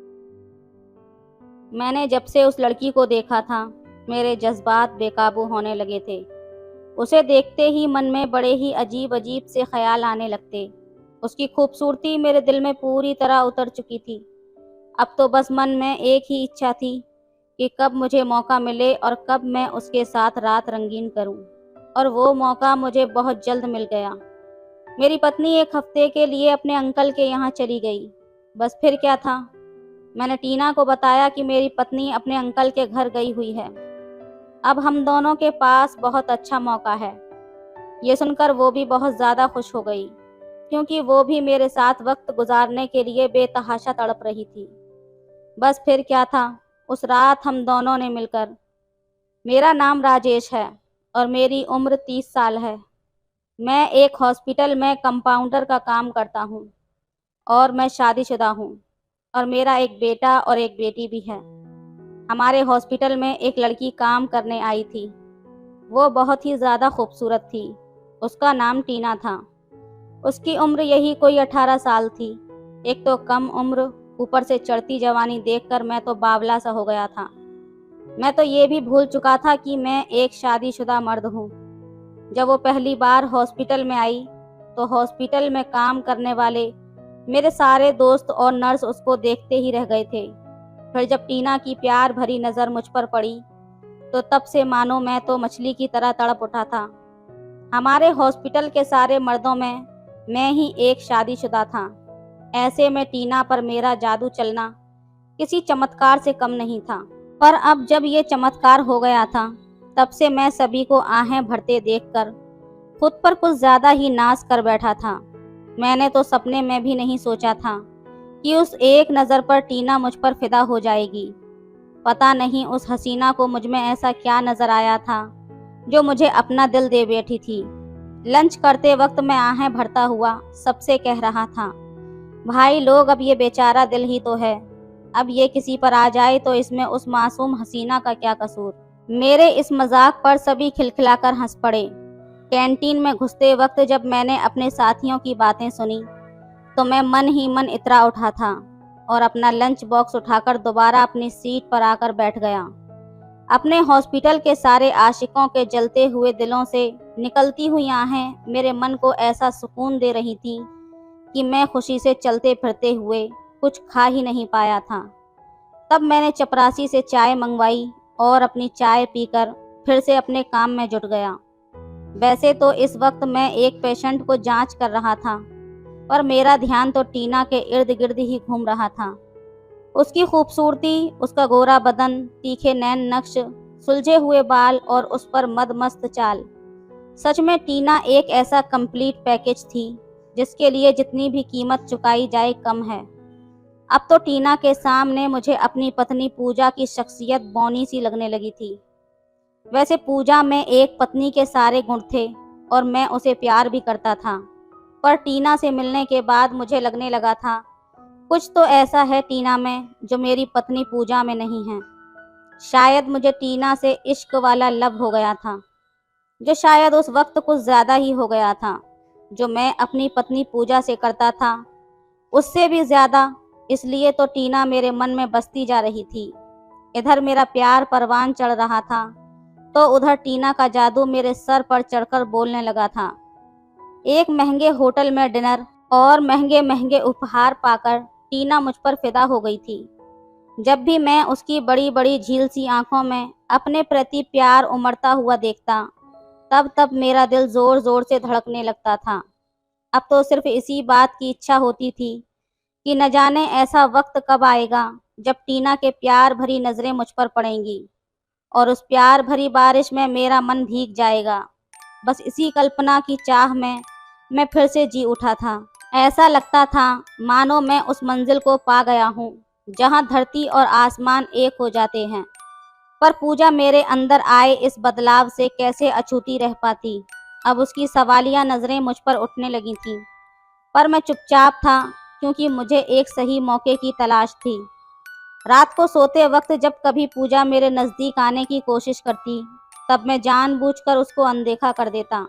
मैंने जब से उस लड़की को देखा था मेरे जज्बात बेकाबू होने लगे थे। उसे देखते ही मन में बड़े ही अजीब अजीब से ख्याल आने लगते। उसकी खूबसूरती मेरे दिल में पूरी तरह उतर चुकी थी। अब तो बस मन में एक ही इच्छा थी कि कब मुझे मौका मिले और कब मैं उसके साथ रात रंगीन करूं। और वो मौका मुझे बहुत जल्द मिल गया। मेरी पत्नी एक हफ्ते के लिए अपने अंकल के यहाँ चली गई। बस फिर क्या था, मैंने टीना को बताया कि मेरी पत्नी अपने अंकल के घर गई हुई है। अब हम दोनों के पास बहुत अच्छा मौका है। ये सुनकर वो भी बहुत ज़्यादा खुश हो गई, क्योंकि वो भी मेरे साथ वक्त गुजारने के लिए बेतहाशा तड़प रही थी। बस फिर क्या था, उस रात हम दोनों ने मिलकर। मेरा नाम राजेश है और मेरी उम्र 30 साल है। मैं एक हॉस्पिटल में कंपाउंडर का काम करता हूँ और मैं शादीशुदा हूँ और मेरा एक बेटा और एक बेटी भी है। हमारे हॉस्पिटल में एक लड़की काम करने आई थी। वो बहुत ही ज़्यादा खूबसूरत थी। उसका नाम टीना था। उसकी उम्र यही कोई 18 साल थी। एक तो कम उम्र, ऊपर से चढ़ती जवानी देखकर मैं तो बावला सा हो गया था। मैं तो ये भी भूल चुका था कि मैं एक शादीशुदा मर्द हूँ। जब वो पहली बार हॉस्पिटल में आई तो हॉस्पिटल में काम करने वाले मेरे सारे दोस्त और नर्स उसको देखते ही रह गए थे। फिर जब टीना की प्यार भरी नज़र मुझ पर पड़ी तो तब से मानो मैं तो मछली की तरह तड़प उठा था। हमारे हॉस्पिटल के सारे मर्दों में मैं ही एक शादीशुदा था। ऐसे में टीना पर मेरा जादू चलना किसी चमत्कार से कम नहीं था। पर अब जब ये चमत्कार हो गया था, तब से मैं सभी को आहें भरते देखकर खुद पर कुछ ज़्यादा ही नाज कर बैठा था। मैंने तो सपने में भी नहीं सोचा था कि उस एक नज़र पर टीना मुझ पर फिदा हो जाएगी। पता नहीं उस हसीना को मुझ में ऐसा क्या नज़र आया था जो मुझे अपना दिल दे बैठी थी। लंच करते वक्त मैं आहें भरता हुआ सबसे कह रहा था, भाई लोग, अब ये बेचारा दिल ही तो है। अब ये किसी पर आ जाए तो इसमें उस मासूम हसीना का क्या कसूर। मेरे इस मजाक पर सभी खिलखिलाकर हंस पड़े। कैंटीन में घुसते वक्त जब मैंने अपने साथियों की बातें सुनी तो मैं मन ही मन इतरा उठा था और अपना लंच बॉक्स उठाकर दोबारा अपनी सीट पर आकर बैठ गया। अपने हॉस्पिटल के सारे आशिकों के जलते हुए दिलों से निकलती हुई आहें मेरे मन को ऐसा सुकून दे रही थी कि मैं खुशी से चलते फिरते हुए कुछ खा ही नहीं पाया था। तब मैंने चपरासी से चाय मंगवाई और अपनी चाय पीकर फिर से अपने काम में जुट गया। वैसे तो इस वक्त मैं एक पेशेंट को जांच कर रहा था, पर मेरा ध्यान तो टीना के इर्द गिर्द ही घूम रहा था। उसकी खूबसूरती, उसका गोरा बदन, तीखे नैन नक्श, सुलझे हुए बाल और उस पर मदमस्त चाल। सच में टीना एक ऐसा कंप्लीट पैकेज थी जिसके लिए जितनी भी कीमत चुकाई जाए कम है। अब तो टीना के सामने मुझे अपनी पत्नी पूजा की शख्सियत बौनी सी लगने लगी थी। वैसे पूजा में एक पत्नी के सारे गुण थे और मैं उसे प्यार भी करता था, पर टीना से मिलने के बाद मुझे लगने लगा था कुछ तो ऐसा है टीना में जो मेरी पत्नी पूजा में नहीं है। शायद मुझे टीना से इश्क वाला लव हो गया था, जो शायद उस वक्त कुछ ज़्यादा ही हो गया था। जो मैं अपनी पत्नी पूजा से करता था उससे भी ज़्यादा, इसलिए तो टीना मेरे मन में बसती जा रही थी। इधर मेरा प्यार परवान चढ़ रहा था तो उधर टीना का जादू मेरे सर पर चढ़कर बोलने लगा था। एक महंगे होटल में डिनर और महंगे महंगे उपहार पाकर टीना मुझ पर फिदा हो गई थी। जब भी मैं उसकी बड़ी बड़ी झील सी आंखों में अपने प्रति प्यार उमड़ता हुआ देखता, तब तब मेरा दिल जोर जोर से धड़कने लगता था। अब तो सिर्फ इसी बात की इच्छा होती थी कि न जाने ऐसा वक्त कब आएगा जब टीना के प्यार भरी नज़रें मुझ पर पड़ेंगी और उस प्यार भरी बारिश में मेरा मन भीग जाएगा। बस इसी कल्पना की चाह में मैं फिर से जी उठा था। ऐसा लगता था मानो मैं उस मंजिल को पा गया हूँ जहाँ धरती और आसमान एक हो जाते हैं। पर पूजा मेरे अंदर आए इस बदलाव से कैसे अछूती रह पाती। अब उसकी सवालिया नज़रें मुझ पर उठने लगी थीं, पर मैं चुपचाप था क्योंकि मुझे एक सही मौके की तलाश थी। रात को सोते वक्त जब कभी पूजा मेरे नज़दीक आने की कोशिश करती, तब मैं जानबूझकर उसको अनदेखा कर देता।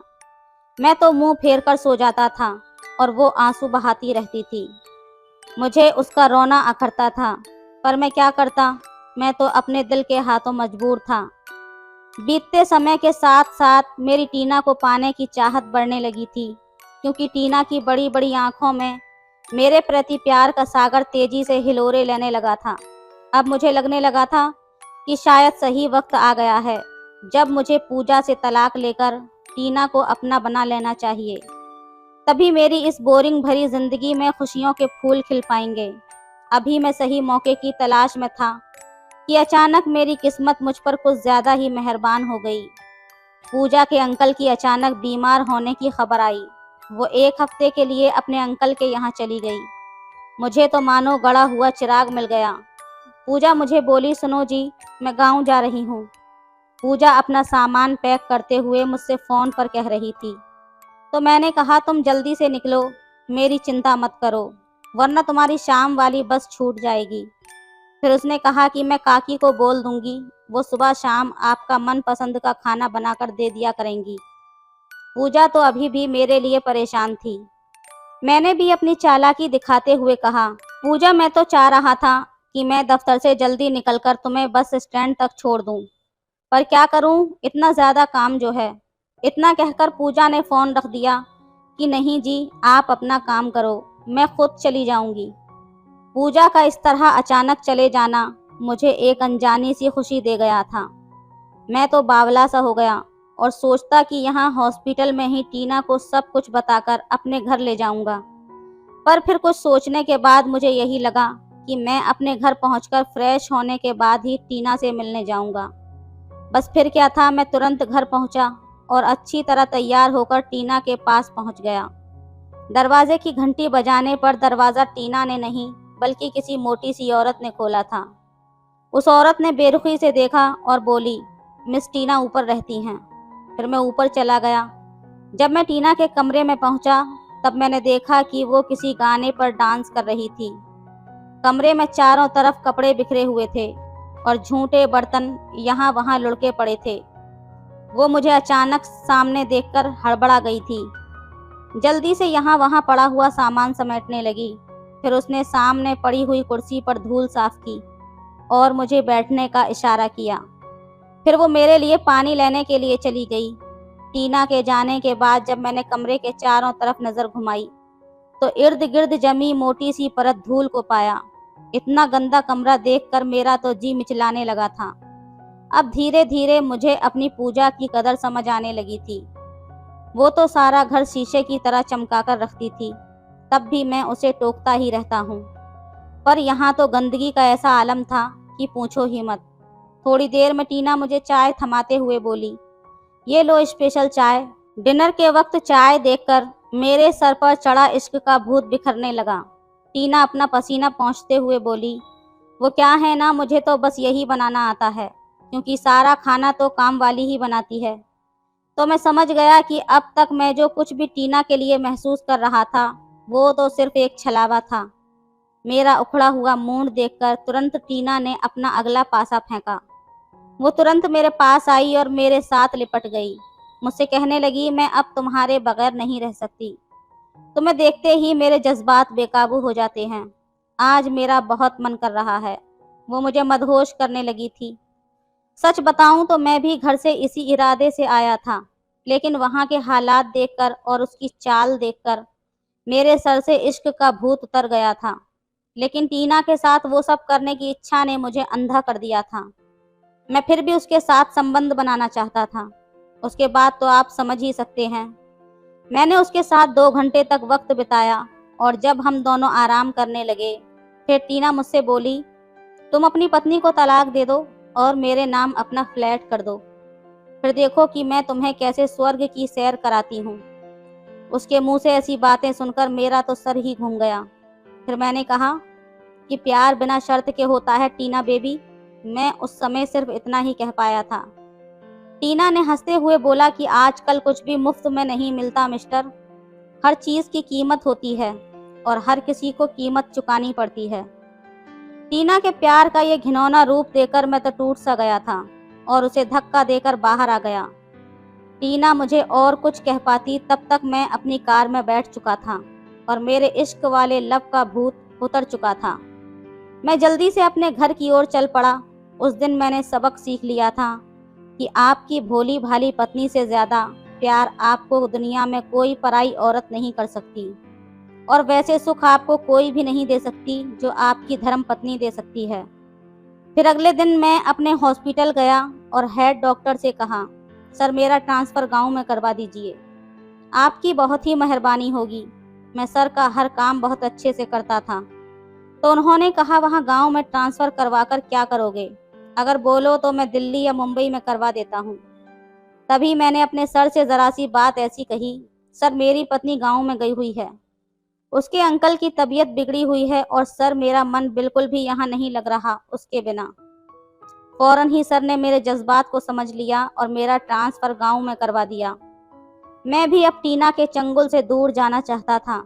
मैं तो मुंह फेर कर सो जाता था और वो आंसू बहाती रहती थी। मुझे उसका रोना अखरता था, पर मैं क्या करता। मैं तो अपने दिल के हाथों मजबूर था। बीतते समय के साथ साथ मेरी टीना को पाने की चाहत बढ़ने लगी थी, क्योंकि टीना की बड़ी बड़ी आंखों में मेरे प्रति प्यार का सागर तेजी से हिलोरे लेने लगा था। अब मुझे लगने लगा था कि शायद सही वक्त आ गया है जब मुझे पूजा से तलाक लेकर टीना को अपना बना लेना चाहिए। तभी मेरी इस बोरिंग भरी जिंदगी में खुशियों के फूल खिल पाएंगे। अभी मैं सही मौके की तलाश में था कि अचानक मेरी किस्मत मुझ पर कुछ ज्यादा ही मेहरबान हो गई। पूजा के अंकल की अचानक बीमार होने की खबर आई। वो 1 हफ्ते के लिए अपने अंकल के यहाँ चली गई। मुझे तो मानो गड़ा हुआ चिराग मिल गया। पूजा मुझे बोली, सुनो जी, मैं गाँव जा रही हूँ। पूजा अपना सामान पैक करते हुए मुझसे फ़ोन पर कह रही थी। तो मैंने कहा, तुम जल्दी से निकलो, मेरी चिंता मत करो, वरना तुम्हारी शाम वाली बस छूट जाएगी। फिर उसने कहा कि मैं काकी को बोल दूंगी, वो सुबह शाम आपका मनपसंद का खाना बनाकर दे दिया करेंगी। पूजा तो अभी भी मेरे लिए परेशान थी। मैंने भी अपनी चालाकी दिखाते हुए कहा, पूजा, मैं तो चाह रहा था कि मैं दफ्तर से जल्दी निकलकर तुम्हें बस स्टैंड तक छोड़ दूं, पर क्या करूं, इतना ज़्यादा काम जो है। इतना कहकर पूजा ने फ़ोन रख दिया कि नहीं जी, आप अपना काम करो, मैं खुद चली जाऊंगी। पूजा का इस तरह अचानक चले जाना मुझे एक अनजानी सी खुशी दे गया था। मैं तो बावला सा हो गया और सोचता कि यहाँ हॉस्पिटल में ही टीना को सब कुछ बताकर अपने घर ले जाऊंगा। पर फिर कुछ सोचने के बाद मुझे यही लगा कि मैं अपने घर पहुंचकर फ्रेश होने के बाद ही टीना से मिलने जाऊंगा। बस फिर क्या था, मैं तुरंत घर पहुंचा और अच्छी तरह तैयार होकर टीना के पास पहुंच गया। दरवाजे की घंटी बजाने पर दरवाज़ा टीना ने नहीं बल्कि किसी मोटी सी औरत ने खोला था। उस औरत ने बेरुखी से देखा और बोली, मिस टीना ऊपर रहती हैं। फिर मैं ऊपर चला गया। जब मैं टीना के कमरे में पहुंचा तब मैंने देखा कि वो किसी गाने पर डांस कर रही थी। कमरे में चारों तरफ कपड़े बिखरे हुए थे और झूठे बर्तन यहाँ वहाँ लुढ़के पड़े थे। वो मुझे अचानक सामने देखकर हड़बड़ा गई थी। जल्दी से यहाँ वहाँ पड़ा हुआ सामान समेटने लगी। फिर उसने सामने पड़ी हुई कुर्सी पर धूल साफ की और मुझे बैठने का इशारा किया। फिर वो मेरे लिए पानी लेने के लिए चली गई। टीना के जाने के बाद जब मैंने कमरे के चारों तरफ नज़र घुमाई तो इर्द गिर्द जमी मोटी सी परत धूल को पाया। इतना गंदा कमरा देखकर मेरा तो जी मिचलाने लगा था। अब धीरे धीरे मुझे अपनी पूजा की कदर समझ आने लगी थी। वो तो सारा घर शीशे की तरह चमका कर रखती थी, तब भी मैं उसे टोकता ही रहता हूँ। पर यहाँ तो गंदगी का ऐसा आलम था कि पूछो ही मत। थोड़ी देर में टीना मुझे चाय थमाते हुए बोली, ये लो स्पेशल चाय। डिनर के वक्त चाय देखकर मेरे सर पर चढ़ा इश्क का भूत बिखरने लगा। टीना अपना पसीना पोंछते हुए बोली, वो क्या है ना, मुझे तो बस यही बनाना आता है, क्योंकि सारा खाना तो काम वाली ही बनाती है। तो मैं समझ गया कि अब तक मैं जो कुछ भी टीना के लिए महसूस कर रहा था वो तो सिर्फ एक छलावा था। मेरा उखड़ा हुआ मूड देखकर तुरंत टीना ने अपना अगला पासा फेंका। वो तुरंत मेरे पास आई और मेरे साथ लिपट गई। मुझसे कहने लगी, मैं अब तुम्हारे बगैर नहीं रह सकती। तुम्हें देखते ही मेरे जज्बात बेकाबू हो जाते हैं। आज मेरा बहुत मन कर रहा है। वो मुझे मदहोश करने लगी थी। सच बताऊं तो मैं भी घर से इसी इरादे से आया था, लेकिन वहाँ के हालात देखकर और उसकी चाल देखकर मेरे सर से इश्क का भूत उतर गया था। लेकिन टीना के साथ वो सब करने की इच्छा ने मुझे अंधा कर दिया था। मैं फिर भी उसके साथ संबंध बनाना चाहता था। उसके बाद तो आप समझ ही सकते हैं। मैंने उसके साथ 2 घंटे तक वक्त बिताया और जब हम दोनों आराम करने लगे फिर टीना मुझसे बोली, तुम अपनी पत्नी को तलाक दे दो और मेरे नाम अपना फ्लैट कर दो, फिर देखो कि मैं तुम्हें कैसे स्वर्ग की सैर कराती हूँ। उसके मुंह से ऐसी बातें सुनकर मेरा तो सर ही घूम गया। फिर मैंने कहा कि प्यार बिना शर्त के होता है टीना बेबी। मैं उस समय सिर्फ इतना ही कह पाया था। टीना ने हंसते हुए बोला कि आजकल कुछ भी मुफ्त में नहीं मिलता मिस्टर, हर चीज़ की कीमत होती है और हर किसी को कीमत चुकानी पड़ती है। टीना के प्यार का ये घिनौना रूप देखकर मैं तो टूट सा गया था और उसे धक्का देकर बाहर आ गया। टीना मुझे और कुछ कह पाती तब तक मैं अपनी कार में बैठ चुका था और मेरे इश्क वाले लब का भूत उतर चुका था। मैं जल्दी से अपने घर की ओर चल पड़ा। उस दिन मैंने सबक सीख लिया था कि आपकी भोली भाली पत्नी से ज़्यादा प्यार आपको दुनिया में कोई पराई औरत नहीं कर सकती, और वैसे सुख आपको कोई भी नहीं दे सकती जो आपकी धर्म पत्नी दे सकती है। फिर अगले दिन मैं अपने हॉस्पिटल गया और हेड डॉक्टर से कहा, सर मेरा ट्रांसफ़र गांव में करवा दीजिए, आपकी बहुत ही मेहरबानी होगी। मैं सर का हर काम बहुत अच्छे से करता था। तो उन्होंने कहा, वहाँ गांव में ट्रांसफ़र करवा कर क्या करोगे? अगर बोलो तो मैं दिल्ली या मुंबई में करवा देता हूँ। तभी मैंने अपने सर से ज़रा सी बात ऐसी कही, सर मेरी पत्नी गांव में गई हुई है, उसके अंकल की तबीयत बिगड़ी हुई है, और सर मेरा मन बिल्कुल भी यहाँ नहीं लग रहा उसके बिना। फौरन ही सर ने मेरे जज्बात को समझ लिया और मेरा ट्रांसफ़र गांव में करवा दिया। मैं भी अब टीना के चंगुल से दूर जाना चाहता था,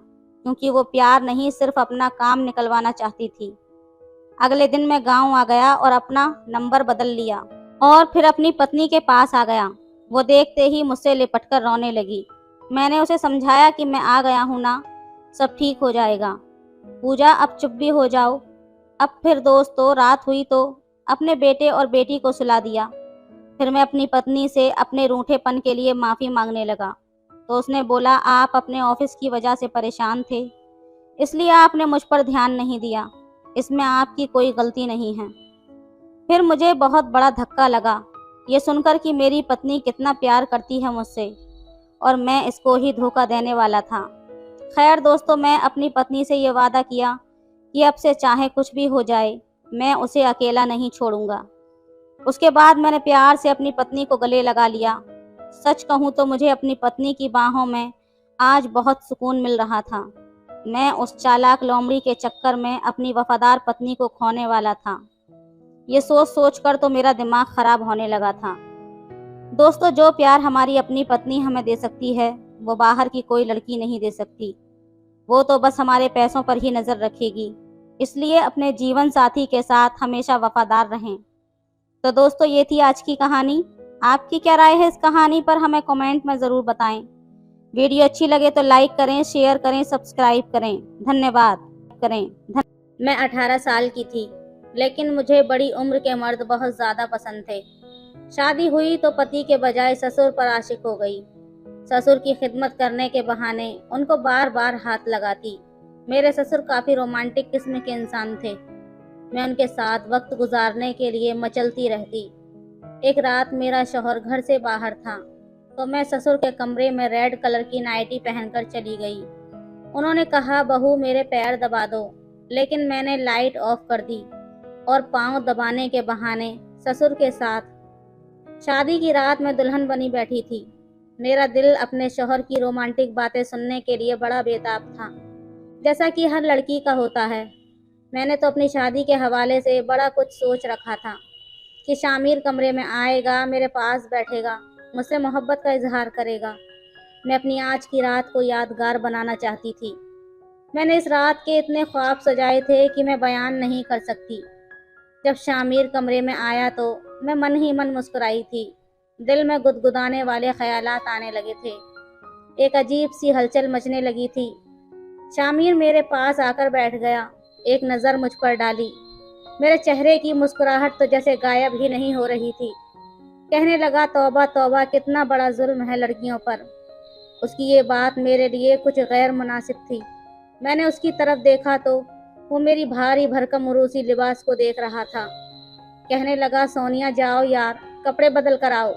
क्योंकि वो प्यार नहीं सिर्फ अपना काम निकलवाना चाहती थी। अगले दिन मैं गांव आ गया और अपना नंबर बदल लिया और फिर अपनी पत्नी के पास आ गया। वो देखते ही मुझसे लिपटकर रोने लगी। मैंने उसे समझाया कि मैं आ गया हूँ ना, सब ठीक हो जाएगा। पूजा अब चुप भी हो जाओ। अब फिर दोस्तों रात हुई तो अपने बेटे और बेटी को सुला दिया। फिर मैं अपनी पत्नी से अपने रूठेपन के लिए माफ़ी मांगने लगा। तो उसने बोला, आप अपने ऑफिस की वजह से परेशान थे, इसलिए आपने मुझ पर ध्यान नहीं दिया, इसमें आपकी कोई गलती नहीं है। फिर मुझे बहुत बड़ा धक्का लगा ये सुनकर कि मेरी पत्नी कितना प्यार करती है मुझसे, और मैं इसको ही धोखा देने वाला था। खैर दोस्तों, मैं अपनी पत्नी से ये वादा किया कि अब से चाहे कुछ भी हो जाए, मैं उसे अकेला नहीं छोड़ूंगा। उसके बाद मैंने प्यार से अपनी पत्नी को गले लगा लिया। सच कहूँ तो मुझे अपनी पत्नी की बाहों में आज बहुत सुकून मिल रहा था। मैं उस चालाक लोमड़ी के चक्कर में अपनी वफादार पत्नी को खोने वाला था। ये सोच सोच कर तो मेरा दिमाग खराब होने लगा था। दोस्तों, जो प्यार हमारी अपनी पत्नी हमें दे सकती है, वो बाहर की कोई लड़की नहीं दे सकती। वो तो बस हमारे पैसों पर ही नज़र रखेगी। इसलिए अपने जीवन साथी के साथ हमेशा वफादार रहें। तो दोस्तों, ये थी आज की कहानी। आपकी क्या राय है इस कहानी पर, हमें कमेंट में ज़रूर बताएं। वीडियो अच्छी लगे तो लाइक करें, शेयर करें, सब्सक्राइब करें। धन्यवाद करें। मैं 18 साल की थी, लेकिन मुझे बड़ी उम्र के मर्द बहुत ज़्यादा पसंद थे। शादी हुई तो पति के बजाय ससुर पर आशिक हो गई। ससुर की खिदमत करने के बहाने उनको बार बार हाथ लगाती। मेरे ससुर काफ़ी रोमांटिक किस्म के इंसान थे। मैं उनके साथ वक्त गुजारने के लिए मचलती रहती। एक रात मेरा शौहर घर से बाहर था, तो मैं ससुर के कमरे में रेड कलर की नाइटी पहनकर चली गई। उन्होंने कहा, बहू मेरे पैर दबा दो, लेकिन मैंने लाइट ऑफ कर दी और पाँव दबाने के बहाने ससुर के साथ शादी की रात में दुल्हन बनी बैठी थी। मेरा दिल अपने शौहर की रोमांटिक बातें सुनने के लिए बड़ा बेताब था, जैसा कि हर लड़की का होता है। मैंने तो अपनी शादी के हवाले से बड़ा कुछ सोच रखा था कि शामिर कमरे में आएगा, मेरे पास बैठेगा, मुझसे मोहब्बत का इजहार करेगा। मैं अपनी आज की रात को यादगार बनाना चाहती थी। मैंने इस रात के इतने ख्वाब सजाए थे कि मैं बयान नहीं कर सकती। जब शामिर कमरे में आया तो मैं मन ही मन मुस्कुराई थी। दिल में गुदगुदाने वाले ख्यालात आने लगे थे। एक अजीब सी हलचल मचने लगी थी। शामिर मेरे पास आकर बैठ गया, एक नज़र मुझ पर डाली। मेरे चेहरे की मुस्कुराहट तो जैसे गायब ही नहीं हो रही थी। कहने लगा, तौबा तौबा, कितना बड़ा जुल्म है लड़कियों पर। उसकी ये बात मेरे लिए कुछ गैर मुनासिब थी। मैंने उसकी तरफ देखा तो वो मेरी भारी भरकम उरूसी लिबास को देख रहा था। कहने लगा, सोनिया जाओ यार, कपड़े बदल कर आओ,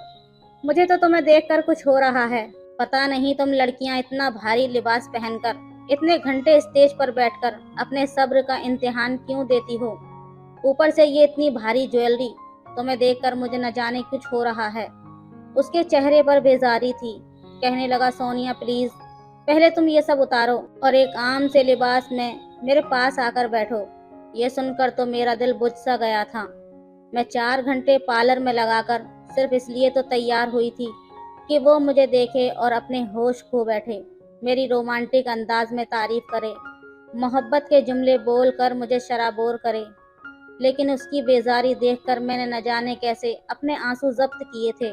मुझे तो तुम्हें देखकर कुछ हो रहा है। पता नहीं तुम लड़कियां इतना भारी लिबास पहनकर इतने घंटे स्टेज पर बैठकर अपने सब्र का इम्तिहान क्यों देती हो? ऊपर से ये इतनी भारी ज्वेलरी, तुम्हें देखकर मुझे न जाने कुछ हो रहा है। उसके चेहरे पर बेजारी थी। कहने लगा, सोनिया प्लीज, पहले तुम ये सब उतारो और एक आम से लिबास में मेरे पास आकर बैठो। ये सुनकर तो मेरा दिल बुझ सा गया था। मैं 4 घंटे पार्लर में लगाकर सिर्फ इसलिए तो तैयार हुई थी कि वो मुझे देखे और अपने होश खो बैठे, मेरी रोमांटिक अंदाज में तारीफ करे, मोहब्बत के जुमले बोलकर मुझे शराबोर करे। लेकिन उसकी बेजारी देखकर मैंने न जाने कैसे अपने आंसू जब्त किए थे।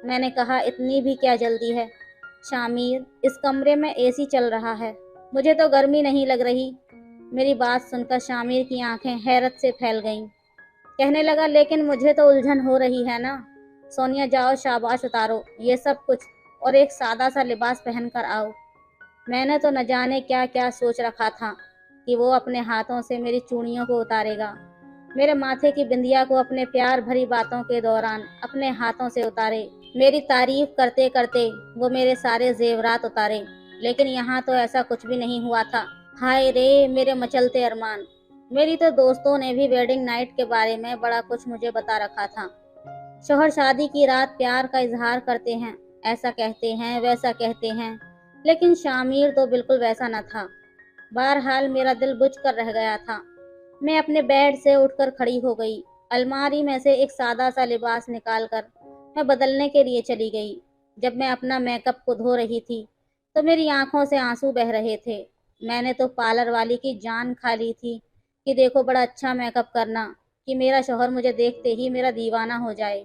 मैंने कहा, इतनी भी क्या जल्दी है शामिर, इस कमरे में एसी चल रहा है, मुझे तो गर्मी नहीं लग रही। मेरी बात सुनकर शामिर की आंखें हैरत से फैल गईं। कहने लगा, लेकिन मुझे तो उलझन हो रही है ना, सोनिया जाओ शाबाश उतारो ये सब कुछ और एक सादा सा लिबास पहन कर आओ। मैंने तो न जाने क्या क्या सोच रखा था कि वो अपने हाथों से मेरी चूड़ियों को उतारेगा, मेरे माथे की बिंदिया को अपने प्यार भरी बातों के दौरान अपने हाथों से उतारे, मेरी तारीफ करते करते वो मेरे सारे जेवरात उतारे। लेकिन यहाँ तो ऐसा कुछ भी नहीं हुआ था। हाय रे मेरे मचलते अरमान। मेरी तो दोस्तों ने भी वेडिंग नाइट के बारे में बड़ा कुछ मुझे बता रखा था। शौहर शादी की रात प्यार का इजहार करते हैं, ऐसा कहते हैं वैसा कहते हैं, लेकिन शामिर तो बिल्कुल वैसा न था। बहरहाल मेरा दिल बुझ कर रह गया था। मैं अपने बेड से उठकर खड़ी हो गई। अलमारी में से एक सादा सा लिबास निकालकर मैं बदलने के लिए चली गई। जब मैं अपना मेकअप को धो रही थी तो मेरी आंखों से आंसू बह रहे थे। मैंने तो पार्लर वाली की जान खा ली थी कि देखो बड़ा अच्छा मेकअप करना, कि मेरा शौहर मुझे देखते ही मेरा दीवाना हो जाए।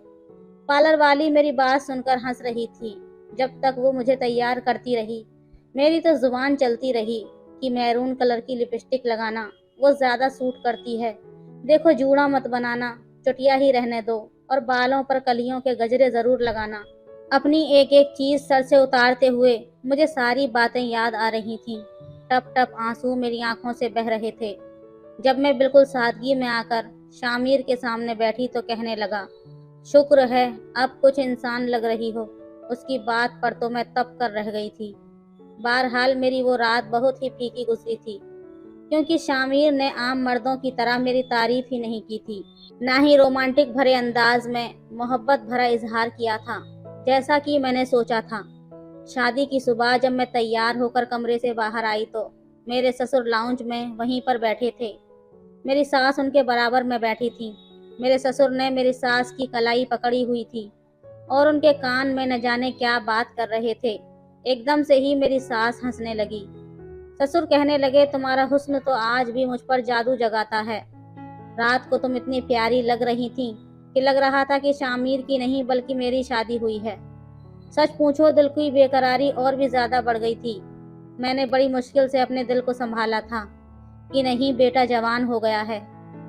पार्लर वाली मेरी बात सुनकर हंस रही थी। जब तक वो मुझे तैयार करती रही मेरी तो जुबान चलती रही कि मैरून कलर की लिपस्टिक लगाना वो ज्यादा सूट करती है। देखो जूड़ा मत बनाना, चुटिया ही रहने दो, और बालों पर कलियों के गजरे जरूर लगाना। अपनी एक एक चीज सर से उतारते हुए मुझे सारी बातें याद आ रही थीं। टप टप आंसू मेरी आंखों से बह रहे थे। जब मैं बिल्कुल सादगी में आकर शामिर के सामने बैठी तो कहने लगा, शुक्र है अब कुछ इंसान लग रही हो। उसकी बात पर तो मैं तप कर रह गई थी। बहरहाल मेरी वो रात बहुत ही फीकी गुजरी थी, क्योंकि शामिर ने आम मर्दों की तरह मेरी तारीफ ही नहीं की थी, ना ही रोमांटिक भरे अंदाज में मोहब्बत भरा इजहार किया था जैसा कि मैंने सोचा था। शादी की सुबह जब मैं तैयार होकर कमरे से बाहर आई तो मेरे ससुर लाउंज में वहीं पर बैठे थे। मेरी सास उनके बराबर में बैठी थी। मेरे ससुर ने मेरी सास की कलाई पकड़ी हुई थी और उनके कान में न जाने क्या बात कर रहे थे। एकदम से ही मेरी सास हंसने लगी। ससुर कहने लगे, तुम्हारा हुस्न तो आज भी मुझ पर जादू जगाता है। रात को तुम इतनी प्यारी लग रही थी कि लग रहा था कि शामिर की नहीं बल्कि मेरी शादी हुई है। सच पूछो दिल की बेकरारी और भी ज्यादा बढ़ गई थी। मैंने बड़ी मुश्किल से अपने दिल को संभाला था कि नहीं बेटा जवान हो गया है।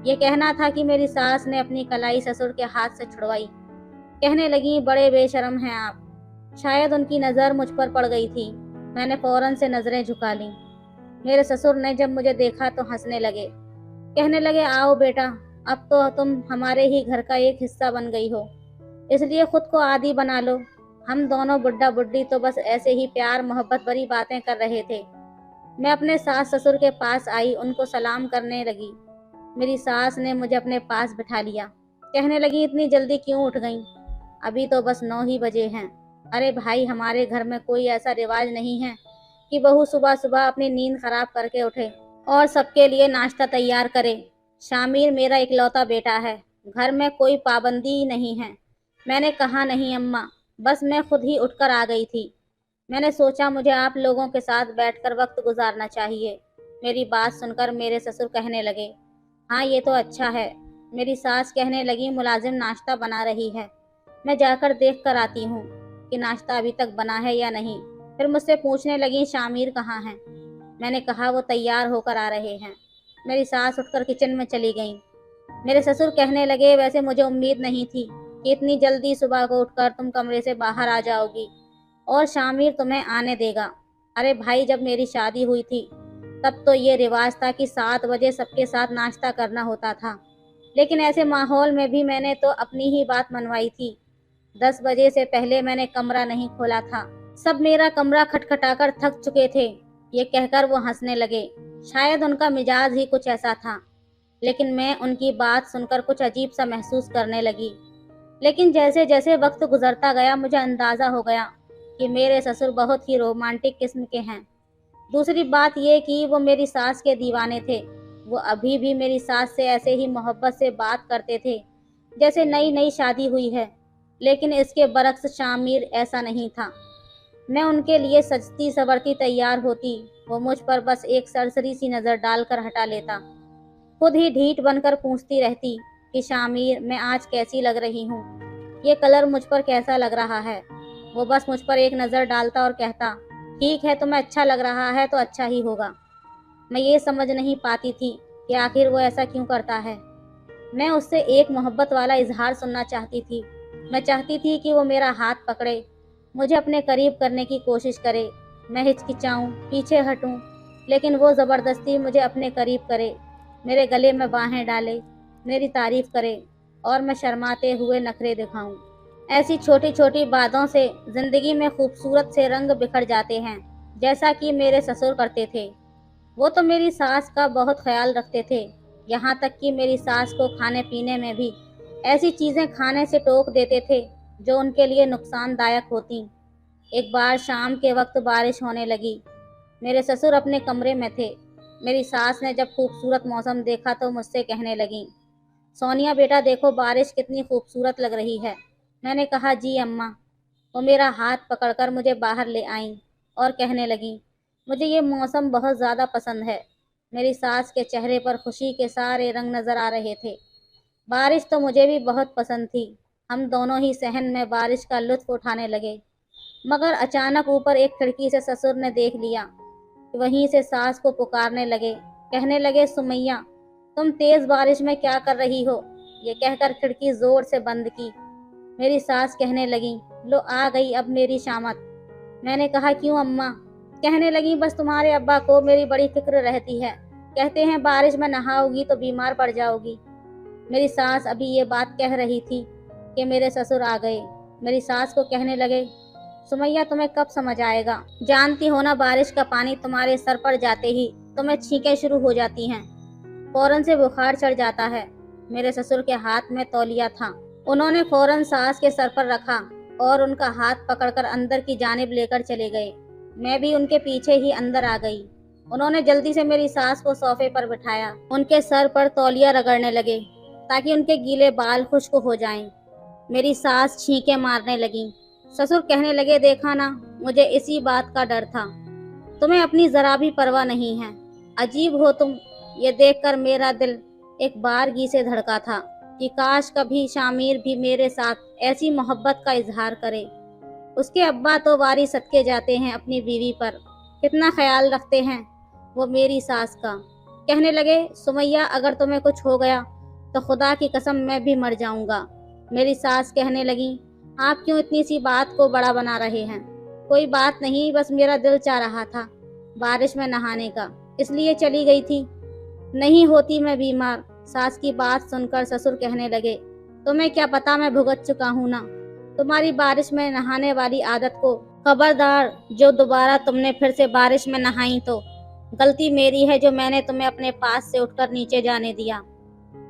ये कहना था कि मेरी सास ने अपनी कलाई ससुर के हाथ से छुड़वाई। कहने लगी, बड़े बेशर्म हैं आप। शायद उनकी नज़र मुझ पर पड़ गई थी। मैंने फौरन से नजरें झुका लीं। मेरे ससुर ने जब मुझे देखा तो हंसने लगे। कहने लगे, आओ बेटा, अब तो तुम हमारे ही घर का एक हिस्सा बन गई हो, इसलिए खुद को आदी बना लो। हम दोनों बुड्ढा बुड्ढी तो बस ऐसे ही प्यार मोहब्बत भरी बातें कर रहे थे। मैं अपने सास ससुर के पास आई, उनको सलाम करने लगी। मेरी सास ने मुझे अपने पास बिठा लिया। कहने लगी, इतनी जल्दी क्यों उठ गई? अभी तो बस 9 ही बजे हैं। अरे भाई, हमारे घर में कोई ऐसा रिवाज नहीं है कि बहू सुबह सुबह अपनी नींद खराब करके उठे और सबके लिए नाश्ता तैयार करे। शामिर मेरा इकलौता बेटा है, घर में कोई पाबंदी ही नहीं है। मैंने कहा, नहीं अम्मा, बस मैं खुद ही उठकर आ गई थी। मैंने सोचा मुझे आप लोगों के साथ बैठकर वक्त गुजारना चाहिए। मेरी बात सुनकर मेरे ससुर कहने लगे, हाँ ये तो अच्छा है। मेरी सास कहने लगी, मुलाजिम नाश्ता बना रही है, मैं जाकर देख कर आती हूँ कि नाश्ता अभी तक बना है या नहीं। फिर मुझसे पूछने लगी, शामिर कहाँ हैं? मैंने कहा, वो तैयार होकर आ रहे हैं। मेरी सास उठकर किचन में चली गई। मेरे ससुर कहने लगे, वैसे मुझे उम्मीद नहीं थी कि इतनी जल्दी सुबह को उठकर तुम कमरे से बाहर आ जाओगी और शामिर तुम्हें आने देगा। अरे भाई, जब मेरी शादी हुई थी तब तो ये रिवाज था कि 7 बजे सबके साथ नाश्ता करना होता था, लेकिन ऐसे माहौल में भी मैंने तो अपनी ही बात मनवाई थी। 10 बजे से पहले मैंने कमरा नहीं खोला था। सब मेरा कमरा खटखटाकर थक चुके थे। ये कहकर वो हंसने लगे। शायद उनका मिजाज ही कुछ ऐसा था, लेकिन मैं उनकी बात सुनकर कुछ अजीब सा महसूस करने लगी। लेकिन जैसे जैसे वक्त गुजरता गया मुझे अंदाजा हो गया कि मेरे ससुर बहुत ही रोमांटिक किस्म के हैं। दूसरी बात ये कि वो मेरी सास के दीवाने थे। वो अभी भी मेरी सास से ऐसे ही मोहब्बत से बात करते थे जैसे नई नई शादी हुई है, लेकिन इसके बरक्स शामिर ऐसा नहीं था। मैं उनके लिए सजती सवरती तैयार होती, वो मुझ पर बस एक सरसरी सी नज़र डालकर हटा लेता। खुद ही ढीठ बनकर पूछती रहती कि शामिर, मैं आज कैसी लग रही हूँ? ये कलर मुझ पर कैसा लग रहा है? वो बस मुझ पर एक नज़र डालता और कहता, ठीक है, तुम्हें अच्छा लग रहा है तो अच्छा ही होगा। मैं ये समझ नहीं पाती थी कि आखिर वो ऐसा क्यों करता है। मैं उससे एक मोहब्बत वाला इजहार सुनना चाहती थी, मैं चाहती थी कि वो मेरा हाथ पकड़े, मुझे अपने करीब करने की कोशिश करे। मैं हिचकिचाऊं, पीछे हटूं, लेकिन वो ज़बरदस्ती मुझे अपने करीब करे, मेरे गले में बाहें डाले, मेरी तारीफ करे और मैं शर्माते हुए नखरे दिखाऊं। ऐसी छोटी छोटी बातों से ज़िंदगी में खूबसूरत से रंग बिखर जाते हैं, जैसा कि मेरे ससुर करते थे। वो तो मेरी सास का बहुत ख्याल रखते थे, यहाँ तक कि मेरी सास को खाने पीने में भी ऐसी चीज़ें खाने से टोक देते थे जो उनके लिए नुकसानदायक होती। एक बार शाम के वक्त बारिश होने लगी। मेरे ससुर अपने कमरे में थे। मेरी सास ने जब खूबसूरत मौसम देखा तो मुझसे कहने लगी, सोनिया बेटा देखो बारिश कितनी खूबसूरत लग रही है। मैंने कहा जी अम्मा। वो मेरा हाथ पकड़कर मुझे बाहर ले आईं और कहने लगी, मुझे ये मौसम बहुत ज़्यादा पसंद है। मेरी सास के चेहरे पर खुशी के सारे रंग नज़र आ रहे थे। बारिश तो मुझे भी बहुत पसंद थी। हम दोनों ही सहन में बारिश का लुत्फ उठाने लगे, मगर अचानक ऊपर एक खिड़की से ससुर ने देख लिया। वहीं से सास को पुकारने लगे, कहने लगे, सुमैया तुम तेज बारिश में क्या कर रही हो। ये कहकर खिड़की जोर से बंद की। मेरी सास कहने लगी, लो आ गई अब मेरी शामत। मैंने कहा क्यों अम्मा। कहने लगी, बस तुम्हारे अब्बा को मेरी बड़ी फिक्र रहती है, कहते हैं बारिश में नहाओगी तो बीमार पड़ जाओगी। मेरी सास अभी ये बात कह रही थी कि मेरे ससुर आ गए। मेरी सास को कहने लगे, सुमैया तुम्हें कब समझ आएगा, जानती हो ना बारिश का पानी तुम्हारे सर पर जाते ही तुम्हें छींकें शुरू हो जाती हैं, फौरन से बुखार चढ़ जाता है। मेरे ससुर के हाथ में तौलिया था। उन्होंने फौरन सास के सर पर रखा और उनका हाथ पकड़कर अंदर की जानिब लेकर चले गए। मैं भी उनके पीछे ही अंदर आ गई। उन्होंने जल्दी से मेरी सास को सोफे पर बिठाया, उनके सर पर तौलिया रगड़ने लगे ताकि उनके गीले बाल खुश्क हो जाएं। मेरी सास छींके मारने लगी। ससुर कहने लगे, देखा ना, मुझे इसी बात का डर था, तुम्हें अपनी जरा भी परवाह नहीं है। अजीब हो तुम। ये देखकर मेरा दिल एक बारगी से धड़का था कि काश कभी शामिर भी मेरे साथ ऐसी मोहब्बत का इजहार करे। उसके अब्बा तो वारी सदके जाते हैं अपनी बीवी पर, कितना ख्याल रखते हैं वो मेरी सास का। कहने लगे, सुमैया अगर तुम्हें कुछ हो गया तो खुदा की कसम मैं भी मर जाऊंगा। मेरी सास कहने लगी, आप क्यों इतनी सी बात को बड़ा बना रहे हैं। कोई बात नहीं, बस मेरा दिल चाह रहा था बारिश में नहाने का, इसलिए चली गई थी। नहीं होती मैं बीमार। सास की बात सुनकर ससुर कहने लगे, तुम्हें क्या पता, मैं भुगत चुका हूँ ना तुम्हारी बारिश में नहाने वाली आदत को। खबरदार, जो दोबारा तुमने फिर से बारिश में नहाई तो गलती मेरी है जो मैंने तुम्हें अपने पास से उठकर नीचे जाने दिया।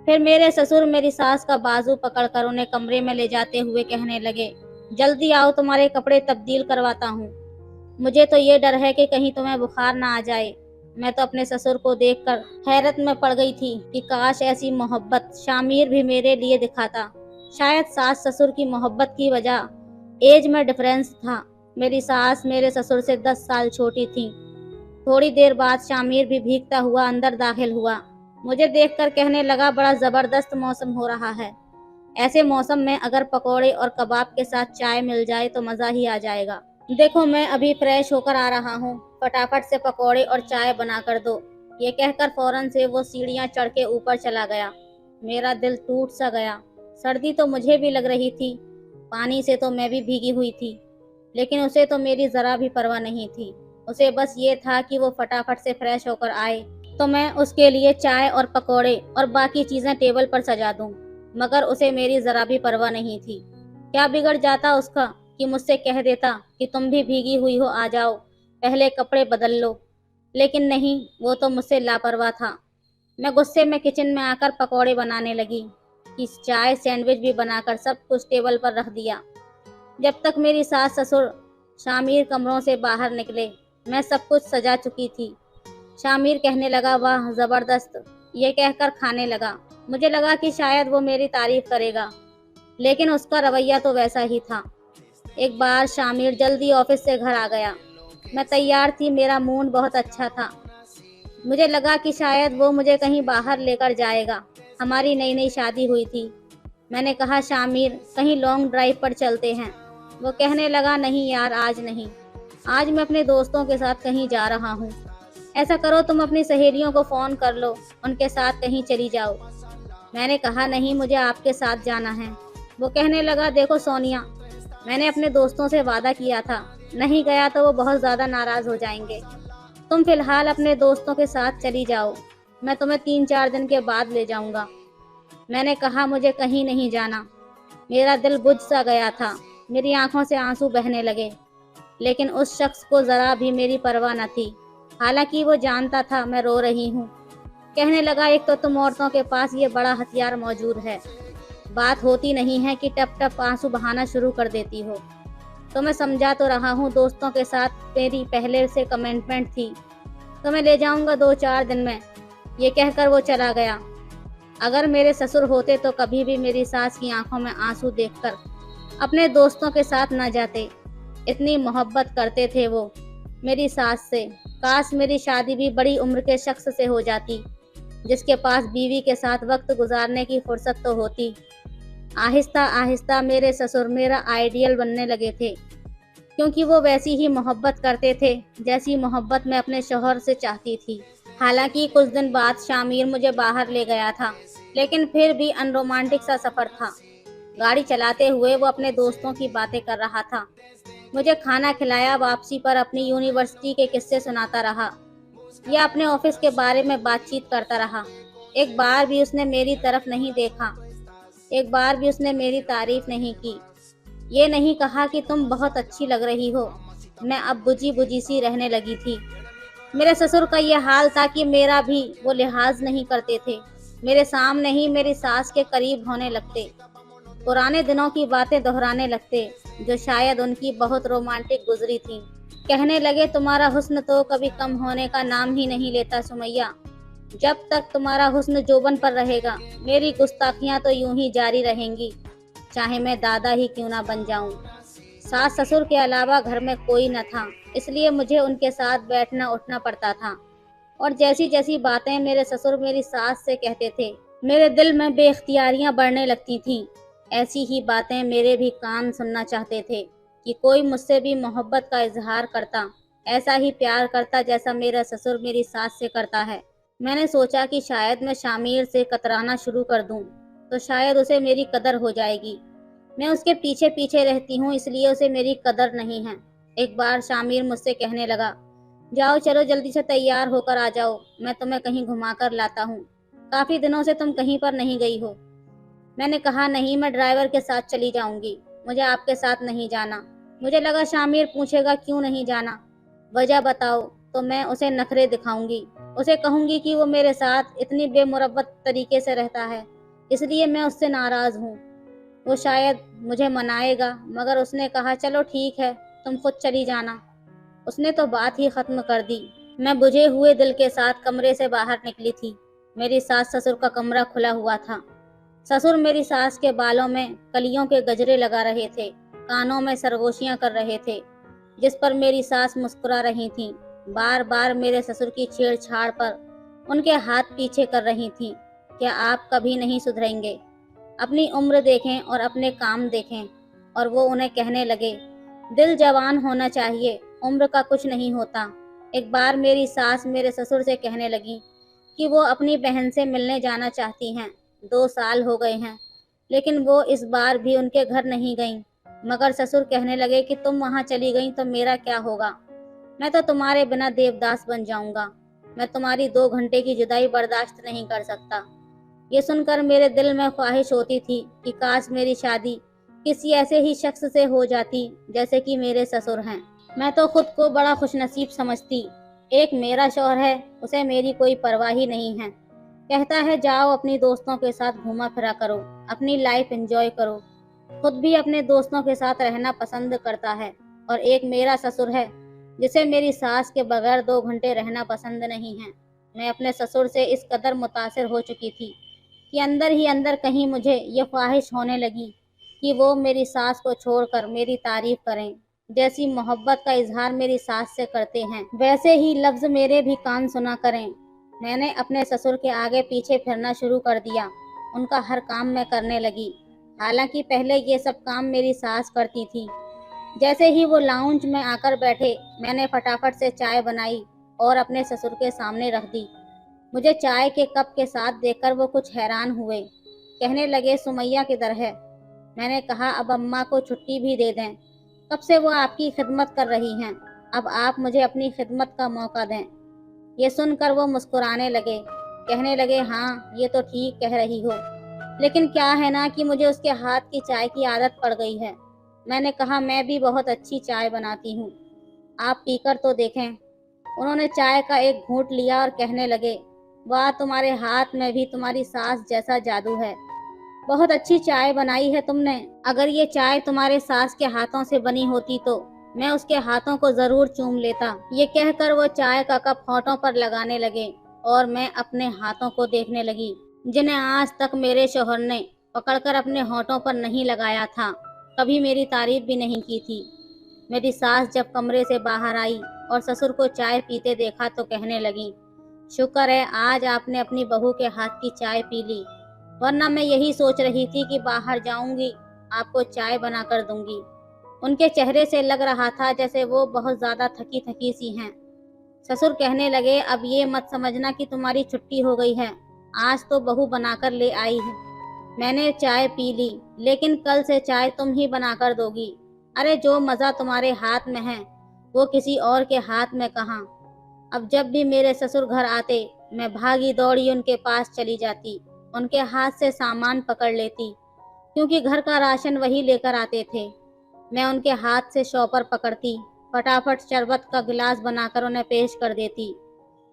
फिर मेरे ससुर मेरी सास का बाजू पकड़कर उन्हें कमरे में ले जाते हुए कहने लगे, जल्दी आओ तुम्हारे कपड़े तब्दील करवाता हूँ। मुझे तो ये डर है कि कहीं तुम्हें बुखार ना आ जाए। मैं तो अपने ससुर को देखकर हैरत में पड़ गई थी कि काश ऐसी मोहब्बत शामिर भी मेरे लिए दिखाता। शायद सास ससुर की मोहब्बत की वजह एज में डिफरेंस था। मेरी सास मेरे ससुर से 10 साल छोटी थी। थोड़ी देर बाद शामिर भी भीगता हुआ अंदर दाखिल हुआ। मुझे देखकर कहने लगा, बड़ा जबरदस्त मौसम हो रहा है। ऐसे मौसम में अगर पकोड़े और कबाब के साथ चाय मिल जाए तो मज़ा ही आ जाएगा। देखो मैं अभी फ्रेश होकर आ रहा हूँ, फटाफट से पकोड़े और चाय बना कर दो। ये कहकर फौरन से वो सीढ़ियाँ चढ़ के ऊपर चला गया। मेरा दिल टूट सा गया। सर्दी तो मुझे भी लग रही थी, पानी से तो मैं भी भीगी हुई थी, लेकिन उसे तो मेरी ज़रा भी परवाह नहीं थी। उसे बस ये था कि वो फटाफट से फ्रेश होकर आए तो मैं उसके लिए चाय और पकोड़े और बाकी चीज़ें टेबल पर सजा दूं। मगर उसे मेरी ज़रा भी परवाह नहीं थी। क्या बिगड़ जाता उसका कि मुझसे कह देता कि तुम भी भीगी हुई हो, आ जाओ, पहले कपड़े बदल लो। लेकिन नहीं, वो तो मुझसे लापरवाह था। मैं गुस्से में किचन में आकर पकोड़े बनाने लगी कि चाय सैंडविच भी बनाकर सब कुछ टेबल पर रख दिया। जब तक मेरी सास ससुर शामिर कमरों से बाहर निकले, मैं सब कुछ सजा चुकी थी। शामिर कहने लगा, वाह ज़बरदस्त, ये कहकर खाने लगा। मुझे लगा कि शायद वो मेरी तारीफ करेगा, लेकिन उसका रवैया तो वैसा ही था। एक बार शामिर जल्दी ऑफिस से घर आ गया। मैं तैयार थी, मेरा मूड बहुत अच्छा था। मुझे लगा कि शायद वो मुझे कहीं बाहर लेकर जाएगा। हमारी नई नई शादी हुई थी। मैंने कहा, शामिर कहीं लॉन्ग ड्राइव पर चलते हैं। वो कहने लगा, नहीं यार, आज नहीं, आज मैं अपने दोस्तों के साथ कहीं जा रहा हूँ। ऐसा करो तुम अपनी सहेलियों को फ़ोन कर लो, उनके साथ कहीं चली जाओ। मैंने कहा, नहीं, मुझे आपके साथ जाना है। वो कहने लगा, देखो सोनिया, मैंने अपने दोस्तों से वादा किया था, नहीं गया तो वो बहुत ज़्यादा नाराज़ हो जाएंगे। तुम फिलहाल अपने दोस्तों के साथ चली जाओ, मैं तुम्हें 3-4 दिन के बाद ले जाऊंगा। मैंने कहा, मुझे कहीं नहीं जाना। मेरा दिल बुझ सा गया था, मेरी आंखों से आंसू बहने लगे, लेकिन उस शख्स को ज़रा भी मेरी परवाह न थी। हालांकि वो जानता था मैं रो रही हूँ। कहने लगा, एक तो तुम औरतों के पास ये बड़ा हथियार मौजूद है, बात होती नहीं है कि टप टप आंसू बहाना शुरू कर देती हो। तो मैं समझा तो रहा हूँ, दोस्तों के साथ मेरी पहले से कमिटमेंट थी, तो मैं ले जाऊंगा 2-4 दिन में। ये कहकर वो चला गया। अगर मेरे ससुर होते तो कभी भी मेरी सास की आंखों में आंसू देखकर अपने दोस्तों के साथ न जाते। इतनी मोहब्बत करते थे वो मेरी सास से। काश मेरी शादी भी बड़ी उम्र के शख्स से हो जाती, जिसके पास बीवी के साथ वक्त गुजारने की फुर्सत तो होती। आहिस्ता आहिस्ता मेरे ससुर मेरा आइडियल बनने लगे थे, क्योंकि वो वैसी ही मोहब्बत करते थे जैसी मोहब्बत मैं अपने शौहर से चाहती थी। हालांकि कुछ दिन बाद शामिर मुझे बाहर ले गया था, लेकिन फिर भी अनरोमांटिक सा सफ़र था। गाड़ी चलाते हुए वो अपने दोस्तों की बातें कर रहा था, मुझे खाना खिलाया, वापसी पर अपनी यूनिवर्सिटी के किस्से सुनाता रहा या अपने ऑफिस के बारे में बातचीत करता रहा। एक बार भी उसने मेरी तरफ नहीं देखा, एक बार भी उसने मेरी तारीफ नहीं की, ये नहीं कहा कि तुम बहुत अच्छी लग रही हो। मैं अब बुझी बुझी सी रहने लगी थी। मेरे ससुर का ये हाल था कि मेरा भी वो लिहाज नहीं करते थे, मेरे सामने ही मेरी सास के करीब होने लगते, पुराने दिनों की बातें दोहराने लगते जो शायद उनकी बहुत रोमांटिक गुजरी थी। कहने लगे, तुम्हारा हुस्न तो कभी कम होने का नाम ही नहीं लेता सुमैया। जब तक तुम्हारा हुस्न जोबन पर रहेगा, मेरी गुस्ताखियां तो यूं ही जारी रहेंगी, चाहे मैं दादा ही क्यों ना बन जाऊं। सास ससुर के अलावा घर में कोई न था, इसलिए मुझे उनके साथ बैठना उठना पड़ता था। और जैसी जैसी बातें मेरे ससुर मेरी सास से कहते थे, मेरे दिल में बेख्तियारियां बढ़ने लगती थीं। ऐसी ही बातें मेरे भी कान सुनना चाहते थे कि कोई मुझसे भी मोहब्बत का इजहार करता, ऐसा ही प्यार करता जैसा मेरा ससुर मेरी सास से करता है। मैंने सोचा कि शायद मैं शामिर से कतराना शुरू कर दूं, तो शायद उसे मेरी कदर हो जाएगी। मैं उसके पीछे पीछे रहती हूँ, इसलिए उसे मेरी कदर नहीं है। एक बार शामिर मुझसे कहने लगा, जाओ चलो जल्दी से तैयार होकर आ जाओ, मैं तुम्हें कहीं घुमा कर लाता हूँ, काफ़ी दिनों से तुम कहीं पर नहीं गई हो। मैंने कहा, नहीं, मैं ड्राइवर के साथ चली जाऊंगी, मुझे आपके साथ नहीं जाना। मुझे लगा शामिर पूछेगा क्यों नहीं जाना, वजह बताओ, तो मैं उसे नखरे दिखाऊंगी, उसे कहूंगी कि वो मेरे साथ इतनी बेमुरव्वत तरीके से रहता है, इसलिए मैं उससे नाराज हूँ। वो शायद मुझे मनाएगा, मगर उसने कहा, चलो ठीक है, तुम खुद चली जाना। उसने तो बात ही खत्म कर दी। मैं बुझे हुए दिल के साथ कमरे से बाहर निकली थी। मेरी सास ससुर का कमरा खुला हुआ था। ससुर मेरी सास के बालों में कलियों के गजरे लगा रहे थे, कानों में सरगोशियां कर रहे थे, जिस पर मेरी सास मुस्कुरा रही थीं। बार बार मेरे ससुर की छेड़छाड़ पर उनके हाथ पीछे कर रही थीं। क्या आप कभी नहीं सुधरेंगे? अपनी उम्र देखें और अपने काम देखें। और वो उन्हें कहने लगे, दिल जवान होना चाहिए, उम्र का कुछ नहीं होता। एक बार मेरी सास मेरे ससुर से कहने लगी कि वो अपनी बहन से मिलने जाना चाहती हैं। 2 साल हो गए हैं, लेकिन वो इस बार भी उनके घर नहीं गईं। मगर ससुर कहने लगे कि तुम वहाँ चली गईं तो मेरा क्या होगा? मैं तो तुम्हारे बिना देवदास बन जाऊंगा। मैं तुम्हारी 2 घंटे की जुदाई बर्दाश्त नहीं कर सकता। ये सुनकर मेरे दिल में ख्वाहिश होती थी कि काश मेरी शादी किसी ऐसे ही शख्स से हो जाती जैसे कि मेरे ससुर हैं। मैं तो खुद को बड़ा खुशनसीब समझती। एक मेरा शौहर है, उसे मेरी कोई परवाह ही नहीं है। कहता है, जाओ अपनी दोस्तों के साथ घूमा फिरा करो, अपनी लाइफ एंजॉय करो। खुद भी अपने दोस्तों के साथ रहना पसंद करता है। और एक मेरा ससुर है, जिसे मेरी सास के बगैर 2 घंटे रहना पसंद नहीं है। मैं अपने ससुर से इस कदर मुतासिर हो चुकी थी कि अंदर ही अंदर कहीं मुझे ये ख्वाहिश होने लगी कि वो मेरी सास को छोड़कर मेरी तारीफ करें। जैसी मोहब्बत का इजहार मेरी सास से करते हैं, वैसे ही लफ्ज़ मेरे भी कान सुना करें। मैंने अपने ससुर के आगे पीछे फिरना शुरू कर दिया। उनका हर काम मैं करने लगी। हालांकि पहले ये सब काम मेरी सास करती थी। जैसे ही वो लाउंज में आकर बैठे, मैंने फटाफट से चाय बनाई और अपने ससुर के सामने रख दी। मुझे चाय के कप के साथ देखकर वो कुछ हैरान हुए। कहने लगे, सुमैया किधर है? मैंने कहा अब अम्मा को छुट्टी भी दे दें, कब से वो आपकी खिदमत कर रही हैं, अब आप मुझे अपनी खिदमत का मौका दें। ये सुनकर वो मुस्कुराने लगे, कहने लगे हाँ ये तो ठीक कह रही हो, लेकिन क्या है ना कि मुझे उसके हाथ की चाय की आदत पड़ गई है। मैंने कहा मैं भी बहुत अच्छी चाय बनाती हूँ, आप पीकर तो देखें। उन्होंने चाय का एक घूंट लिया और कहने लगे वाह तुम्हारे हाथ में भी तुम्हारी सास जैसा जादू है, बहुत अच्छी चाय बनाई है तुमने। अगर ये चाय तुम्हारे सास के हाथों से बनी होती तो मैं उसके हाथों को जरूर चूम लेता। ये कहकर वो चाय का कप होठों पर लगाने लगे और मैं अपने हाथों को देखने लगी, जिन्हें आज तक मेरे शौहर ने पकड़कर अपने होठों पर नहीं लगाया था, कभी मेरी तारीफ भी नहीं की थी। मेरी सास जब कमरे से बाहर आई और ससुर को चाय पीते देखा तो कहने लगी शुक्र है आज आपने अपनी बहू के हाथ की चाय पी ली, वरना मैं यही सोच रही थी कि बाहर जाऊंगी आपको चाय बना कर दूंगी। उनके चेहरे से लग रहा था जैसे वो बहुत ज्यादा थकी थकी सी हैं। ससुर कहने लगे अब ये मत समझना कि तुम्हारी छुट्टी हो गई है, आज तो बहू बनाकर ले आई है। मैंने चाय पी ली, लेकिन कल से चाय तुम ही बनाकर दोगी। अरे जो मजा तुम्हारे हाथ में है वो किसी और के हाथ में कहाँ। अब जब भी मेरे ससुर घर आते मैं भागी दौड़ी उनके पास चली जाती, उनके हाथ से सामान पकड़ लेती, क्योंकि घर का राशन वही लेकर आते थे। मैं उनके हाथ से शॉपर पकड़ती, फटाफट शरबत का गिलास बनाकर उन्हें पेश कर देती।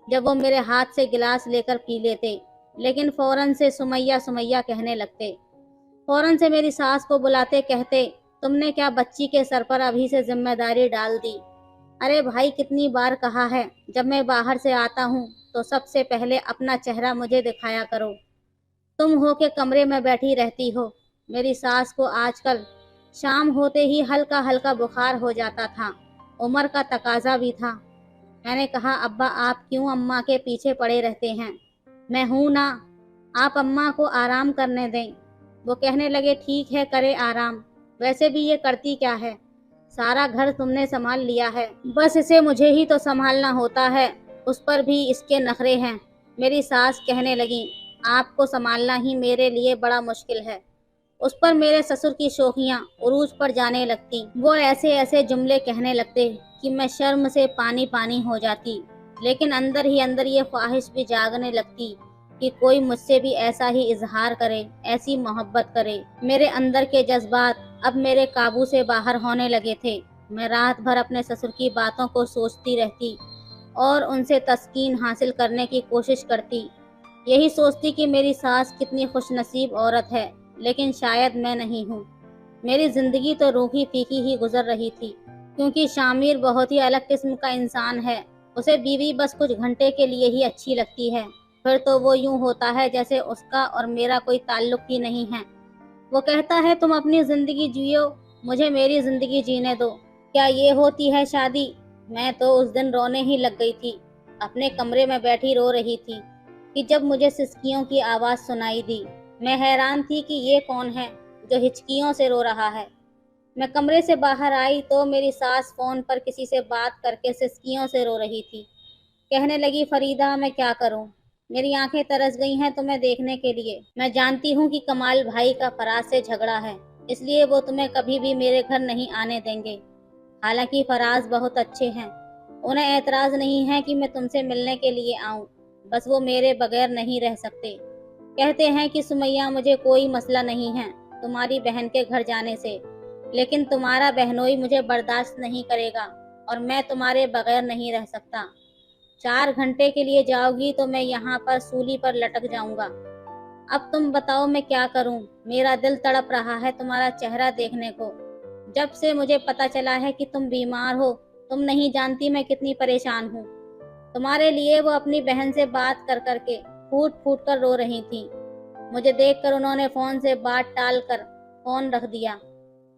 जब वो मेरे हाथ से गिलास लेकर पी लेते, लेकिन फौरन से सुमैया सुमैया कहने लगते। फौरन से मेरी सास को बुलाते कहते तुमने क्या बच्ची के सर पर अभी से जिम्मेदारी डाल दी। अरे भाई कितनी बार कहा है जब मैं बाहर से आता हूँ तो सबसे पहले अपना चेहरा मुझे दिखाया करो, तुम हो के कमरे में बैठी रहती हो। मेरी सास को आजकल शाम होते ही हल्का हल्का बुखार हो जाता था, उम्र का तकाजा भी था। मैंने कहा अब्बा आप क्यों अम्मा के पीछे पड़े रहते हैं, मैं हूं ना, आप अम्मा को आराम करने दें। वो कहने लगे ठीक है करे आराम, वैसे भी ये करती क्या है, सारा घर तुमने संभाल लिया है, बस इसे मुझे ही तो संभालना होता है, उस पर भी इसके नखरे हैं। मेरी सास कहने लगी आपको संभालना ही मेरे लिए बड़ा मुश्किल है। उस पर मेरे ससुर की शोखियां उरूज पर जाने लगती, वो ऐसे ऐसे जुमले कहने लगते कि मैं शर्म से पानी पानी हो जाती, लेकिन अंदर ही अंदर ये ख्वाहिश भी जागने लगती कि कोई मुझसे भी ऐसा ही इजहार करे, ऐसी मोहब्बत करे। मेरे अंदर के जज्बात अब मेरे काबू से बाहर होने लगे थे। मैं रात भर अपने ससुर की बातों को सोचती रहती और उनसे तस्कीन हासिल करने की कोशिश करती, यही सोचती कि मेरी सास कितनी खुशनसीब औरत है, लेकिन शायद मैं नहीं हूँ। मेरी जिंदगी तो रूखी फीकी ही गुजर रही थी, क्योंकि शामिर बहुत ही अलग किस्म का इंसान है। उसे बीवी बस कुछ घंटे के लिए ही अच्छी लगती है, फिर तो वो यूं होता है जैसे उसका और मेरा कोई ताल्लुक ही नहीं है। वो कहता है तुम अपनी जिंदगी जियो, मुझे मेरी जिंदगी जीने दो। क्या ये होती है शादी। मैं तो उस दिन रोने ही लग गई थी, अपने कमरे में बैठी रो रही थी कि जब मुझे सिसकियों की आवाज सुनाई दी। मैं हैरान थी कि ये कौन है जो हिचकियों से रो रहा है। मैं कमरे से बाहर आई तो मेरी सास फोन पर किसी से बात करके सिसकियों से रो रही थी। कहने लगी फरीदा मैं क्या करूं, मेरी आंखें तरस गई हैं तुम्हें देखने के लिए। मैं जानती हूँ कि कमाल भाई का फराज से झगड़ा है, इसलिए वो तुम्हें कभी भी मेरे घर नहीं आने देंगे। हालांकि फराज बहुत अच्छे हैं, उन्हें एतराज नहीं है कि मैं तुमसे मिलने के लिए आऊं, बस वो मेरे बगैर नहीं रह सकते। कहते हैं कि सुमैया मुझे कोई मसला नहीं है तुम्हारी बहन के घर जाने से, लेकिन तुम्हारा बहनोई मुझे बर्दाश्त नहीं करेगा और मैं तुम्हारे बगैर नहीं रह सकता। 4 घंटे के लिए जाओगी तो मैं यहाँ पर सूली पर लटक जाऊंगा। अब तुम बताओ मैं क्या करूं, मेरा दिल तड़प रहा है तुम्हारा चेहरा देखने को। जब से मुझे पता चला है कि तुम बीमार हो, तुम नहीं जानती मैं कितनी परेशान हूँ। तुम्हारे लिए वो अपनी बहन से बात कर करके फूट फूट कर रो रही थी। मुझे देखकर उन्होंने फोन से बात टाल कर फोन रख दिया।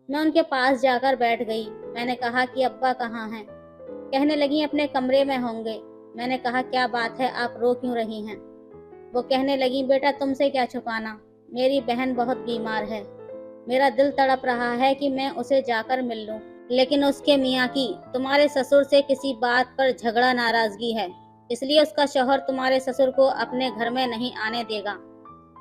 मैं उनके पास जाकर बैठ गई। मैंने कहा कि अब्बा कहाँ हैं। कहने लगी अपने कमरे में होंगे। मैंने कहा क्या बात है, आप रो क्यों रही हैं। वो कहने लगी बेटा तुमसे क्या छुपाना, मेरी बहन बहुत बीमार है, मेरा दिल तड़प रहा है कि मैं उसे जाकर मिल लूं, लेकिन उसके मियाँ की तुम्हारे ससुर से किसी बात पर झगड़ा नाराजगी है, इसलिए उसका शौहर तुम्हारे ससुर को अपने घर में नहीं आने देगा।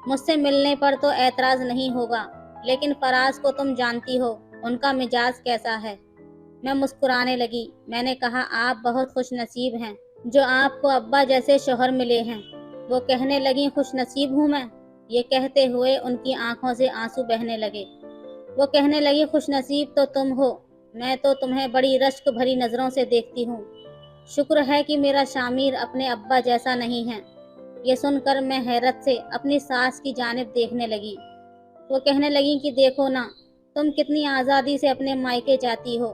मुझसे मिलने पर तो ऐतराज नहीं होगा, लेकिन फराज को तुम जानती हो उनका मिजाज कैसा है। मैं मुस्कुराने लगी। मैंने कहा, आप बहुत खुशनसीब हैं जो आपको अब्बा जैसे शौहर मिले हैं। वो कहने लगी, खुशनसीब हूँ मैं। ये कहते हुए उनकी आंखों से आंसू बहने लगे। वो कहने लगी, खुशनसीब तो तुम हो, मैं तो तुम्हें बड़ी रश्क भरी नज़रों से देखती हूँ। शुक्र है कि मेरा शामिर अपने अब्बा जैसा नहीं है। ये सुनकर मैं हैरत से अपनी सास की जानिब देखने लगी। वो कहने लगी कि देखो ना, तुम कितनी आज़ादी से अपने मायके जाती हो,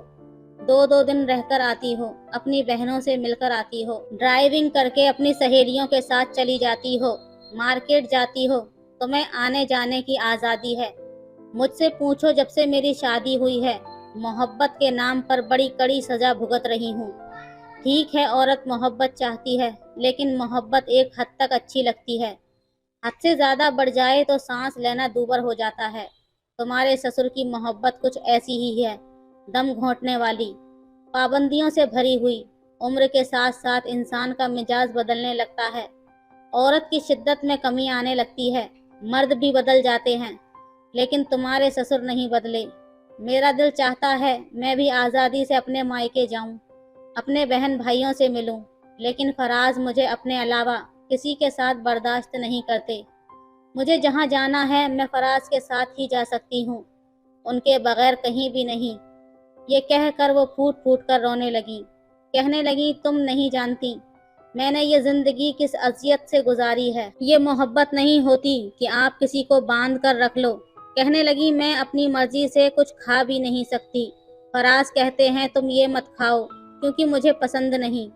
2-2 दिन रहकर आती हो, अपनी बहनों से मिलकर आती हो, ड्राइविंग करके अपनी सहेलियों के साथ चली जाती हो, मार्केट जाती हो, तुम्हें आने जाने की आज़ादी है। मुझसे पूछो, जब से मेरी शादी हुई है मोहब्बत के नाम पर बड़ी कड़ी सज़ा भुगत रही हूँ। ठीक है, औरत मोहब्बत चाहती है, लेकिन मोहब्बत एक हद तक अच्छी लगती है। हद से ज़्यादा बढ़ जाए तो सांस लेना दूभर हो जाता है। तुम्हारे ससुर की मोहब्बत कुछ ऐसी ही है, दम घोंटने वाली, पाबंदियों से भरी हुई। उम्र के साथ साथ इंसान का मिजाज बदलने लगता है, औरत की शिद्दत में कमी आने लगती है, मर्द भी बदल जाते हैं, लेकिन तुम्हारे ससुर नहीं बदले। मेरा दिल चाहता है मैं भी आज़ादी से अपने मायके जाऊं, अपने बहन भाइयों से मिलूं, लेकिन फराज मुझे अपने अलावा किसी के साथ बर्दाश्त नहीं करते। मुझे जहां जाना है मैं फराज के साथ ही जा सकती हूँ, उनके बगैर कहीं भी नहीं। ये कहकर वो फूट फूट कर रोने लगी। कहने लगी, तुम नहीं जानती मैंने ये जिंदगी किस अजियत से गुजारी है। ये मोहब्बत नहीं होती कि आप किसी को बांध कर रख लो। कहने लगी, मैं अपनी मर्जी से कुछ खा भी नहीं सकती। फराज कहते हैं तुम ये मत खाओ क्योंकि मुझे पसंद नहीं।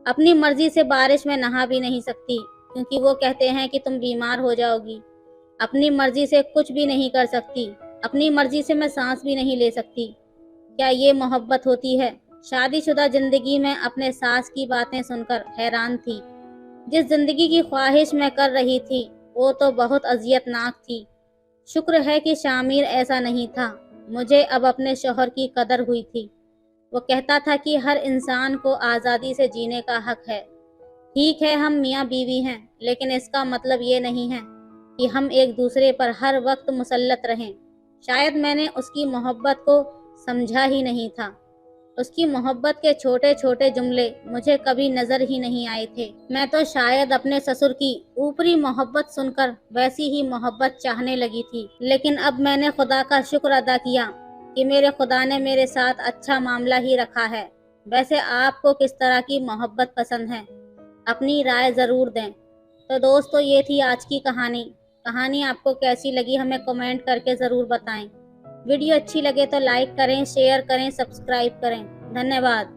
अपनी मर्जी से बारिश में नहा भी नहीं सकती क्योंकि वो कहते हैं कि तुम बीमार हो जाओगी। अपनी मर्जी से कुछ भी नहीं कर सकती, अपनी मर्जी से मैं सांस भी नहीं ले सकती। क्या ये मोहब्बत होती है? शादीशुदा जिंदगी में अपने सास की बातें सुनकर हैरान थी। जिस जिंदगी की ख्वाहिश मैं कर रही थी वो तो बहुत अजियतनाक थी। शुक्र है कि शामिर ऐसा नहीं था। मुझे अब अपने शौहर की कदर हुई थी। वो कहता था कि हर इंसान को आज़ादी से जीने का हक है। ठीक है, हम मियाँ बीवी हैं, लेकिन इसका मतलब ये नहीं है कि हम एक दूसरे पर हर वक्त मुसल्लत रहें। शायद मैंने उसकी मोहब्बत को समझा ही नहीं था। उसकी मोहब्बत के छोटे छोटे जुमले मुझे कभी नजर ही नहीं आए थे। मैं तो शायद अपने ससुर की ऊपरी मोहब्बत सुनकर वैसी ही मोहब्बत चाहने लगी थी। लेकिन अब मैंने खुदा का शुक्र अदा किया कि मेरे खुदा ने मेरे साथ अच्छा मामला ही रखा है। वैसे आपको किस तरह की मोहब्बत पसंद है? अपनी राय ज़रूर दें। तो दोस्तों, ये थी आज की कहानी। कहानी आपको कैसी लगी हमें कमेंट करके ज़रूर बताएं। वीडियो अच्छी लगे तो लाइक करें, शेयर करें, सब्सक्राइब करें। धन्यवाद।